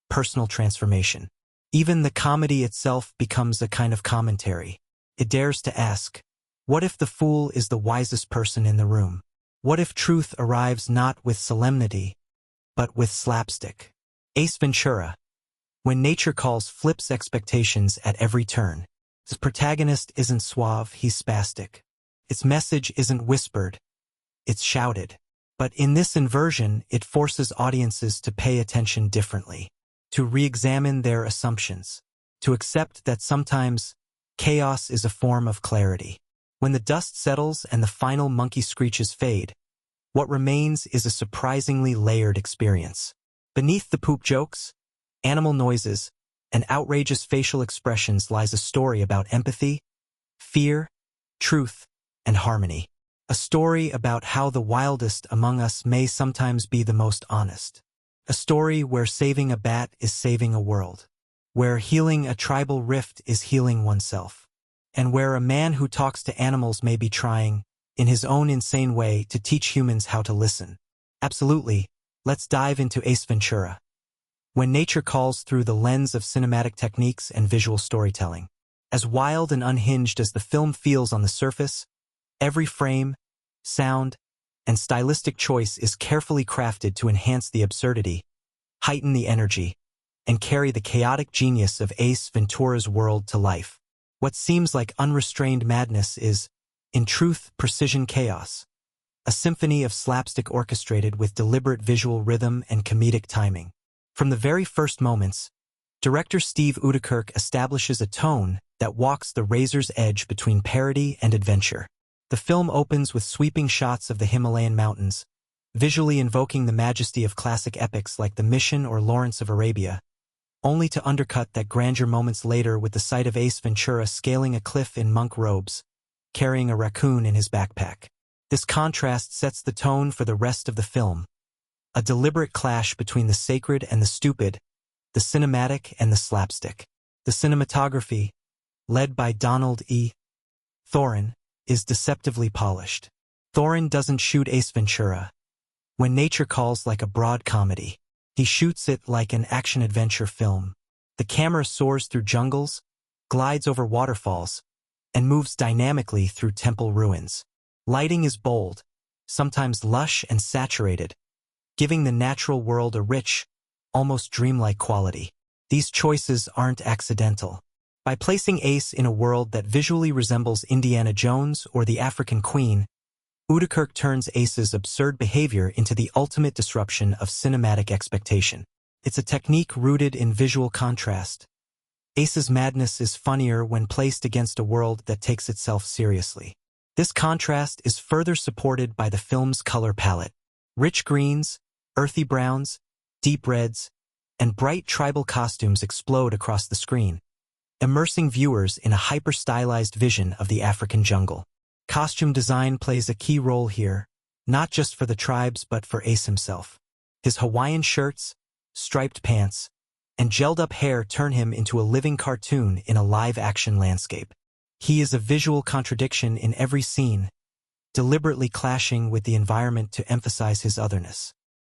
personal transformation. Even the comedy itself becomes a kind of commentary. It dares to ask, what if the fool is the wisest person in the room? What if truth arrives not with solemnity, but with slapstick? Ace Ventura, when nature calls, flips expectations at every turn. The protagonist isn't suave, he's spastic. Its message isn't whispered, it's shouted. But in this inversion, it forces audiences to pay attention differently, to re-examine their assumptions, to accept that sometimes chaos is a form of clarity. When the dust settles and the final monkey screeches fade, what remains is a surprisingly layered experience. Beneath the poop jokes, animal noises, and outrageous facial expressions lies a story about empathy, fear, truth, and harmony. A story about how the wildest among us may sometimes be the most honest. A story where saving a bat is saving a world. Where healing a tribal rift is healing oneself. And where a man who talks to animals may be trying, in his own insane way, to teach humans how to listen. Absolutely, let's dive into Ace Ventura. When nature calls through the lens of cinematic techniques and visual storytelling. As wild and unhinged as the film feels on the surface, every frame, sound, and stylistic choice is carefully crafted to enhance the absurdity, heighten the energy, and carry the chaotic genius of Ace Ventura's world to life. What seems like unrestrained madness is, in truth, precision chaos. A symphony of slapstick orchestrated with deliberate visual rhythm and comedic timing. From the very first moments, director Steve Udikirk establishes a tone that walks the razor's edge between parody and adventure. The film opens with sweeping shots of the Himalayan mountains, visually invoking the majesty of classic epics like The Mission or Lawrence of Arabia, only to undercut that grandeur moments later with the sight of Ace Ventura scaling a cliff in monk robes, carrying a raccoon in his backpack. This contrast sets the tone for the rest of the film. A deliberate clash between the sacred and the stupid, the cinematic and the slapstick. The cinematography, led by Donald E. Thorin, is deceptively polished. Thorin doesn't shoot Ace Ventura when nature calls like a broad comedy. He shoots it like an action-adventure film. The camera soars through jungles, glides over waterfalls, and moves dynamically through temple ruins. Lighting is bold, sometimes lush and saturated, giving the natural world a rich, almost dreamlike quality. These choices aren't accidental. By placing Ace in a world that visually resembles Indiana Jones or the African Queen, Udikirk turns Ace's absurd behavior into the ultimate disruption of cinematic expectation. It's a technique rooted in visual contrast. Ace's madness is funnier when placed against a world that takes itself seriously. This contrast is further supported by the film's color palette. Rich greens, earthy browns, deep reds, and bright tribal costumes explode across the screen, immersing viewers in a hyper-stylized vision of the African jungle. Costume design plays a key role here, not just for the tribes but for Ace himself. His Hawaiian shirts, striped pants, and gelled-up hair turn him into a living cartoon in a live-action landscape. He is a visual contradiction in every scene, deliberately clashing with the environment to emphasize his otherness.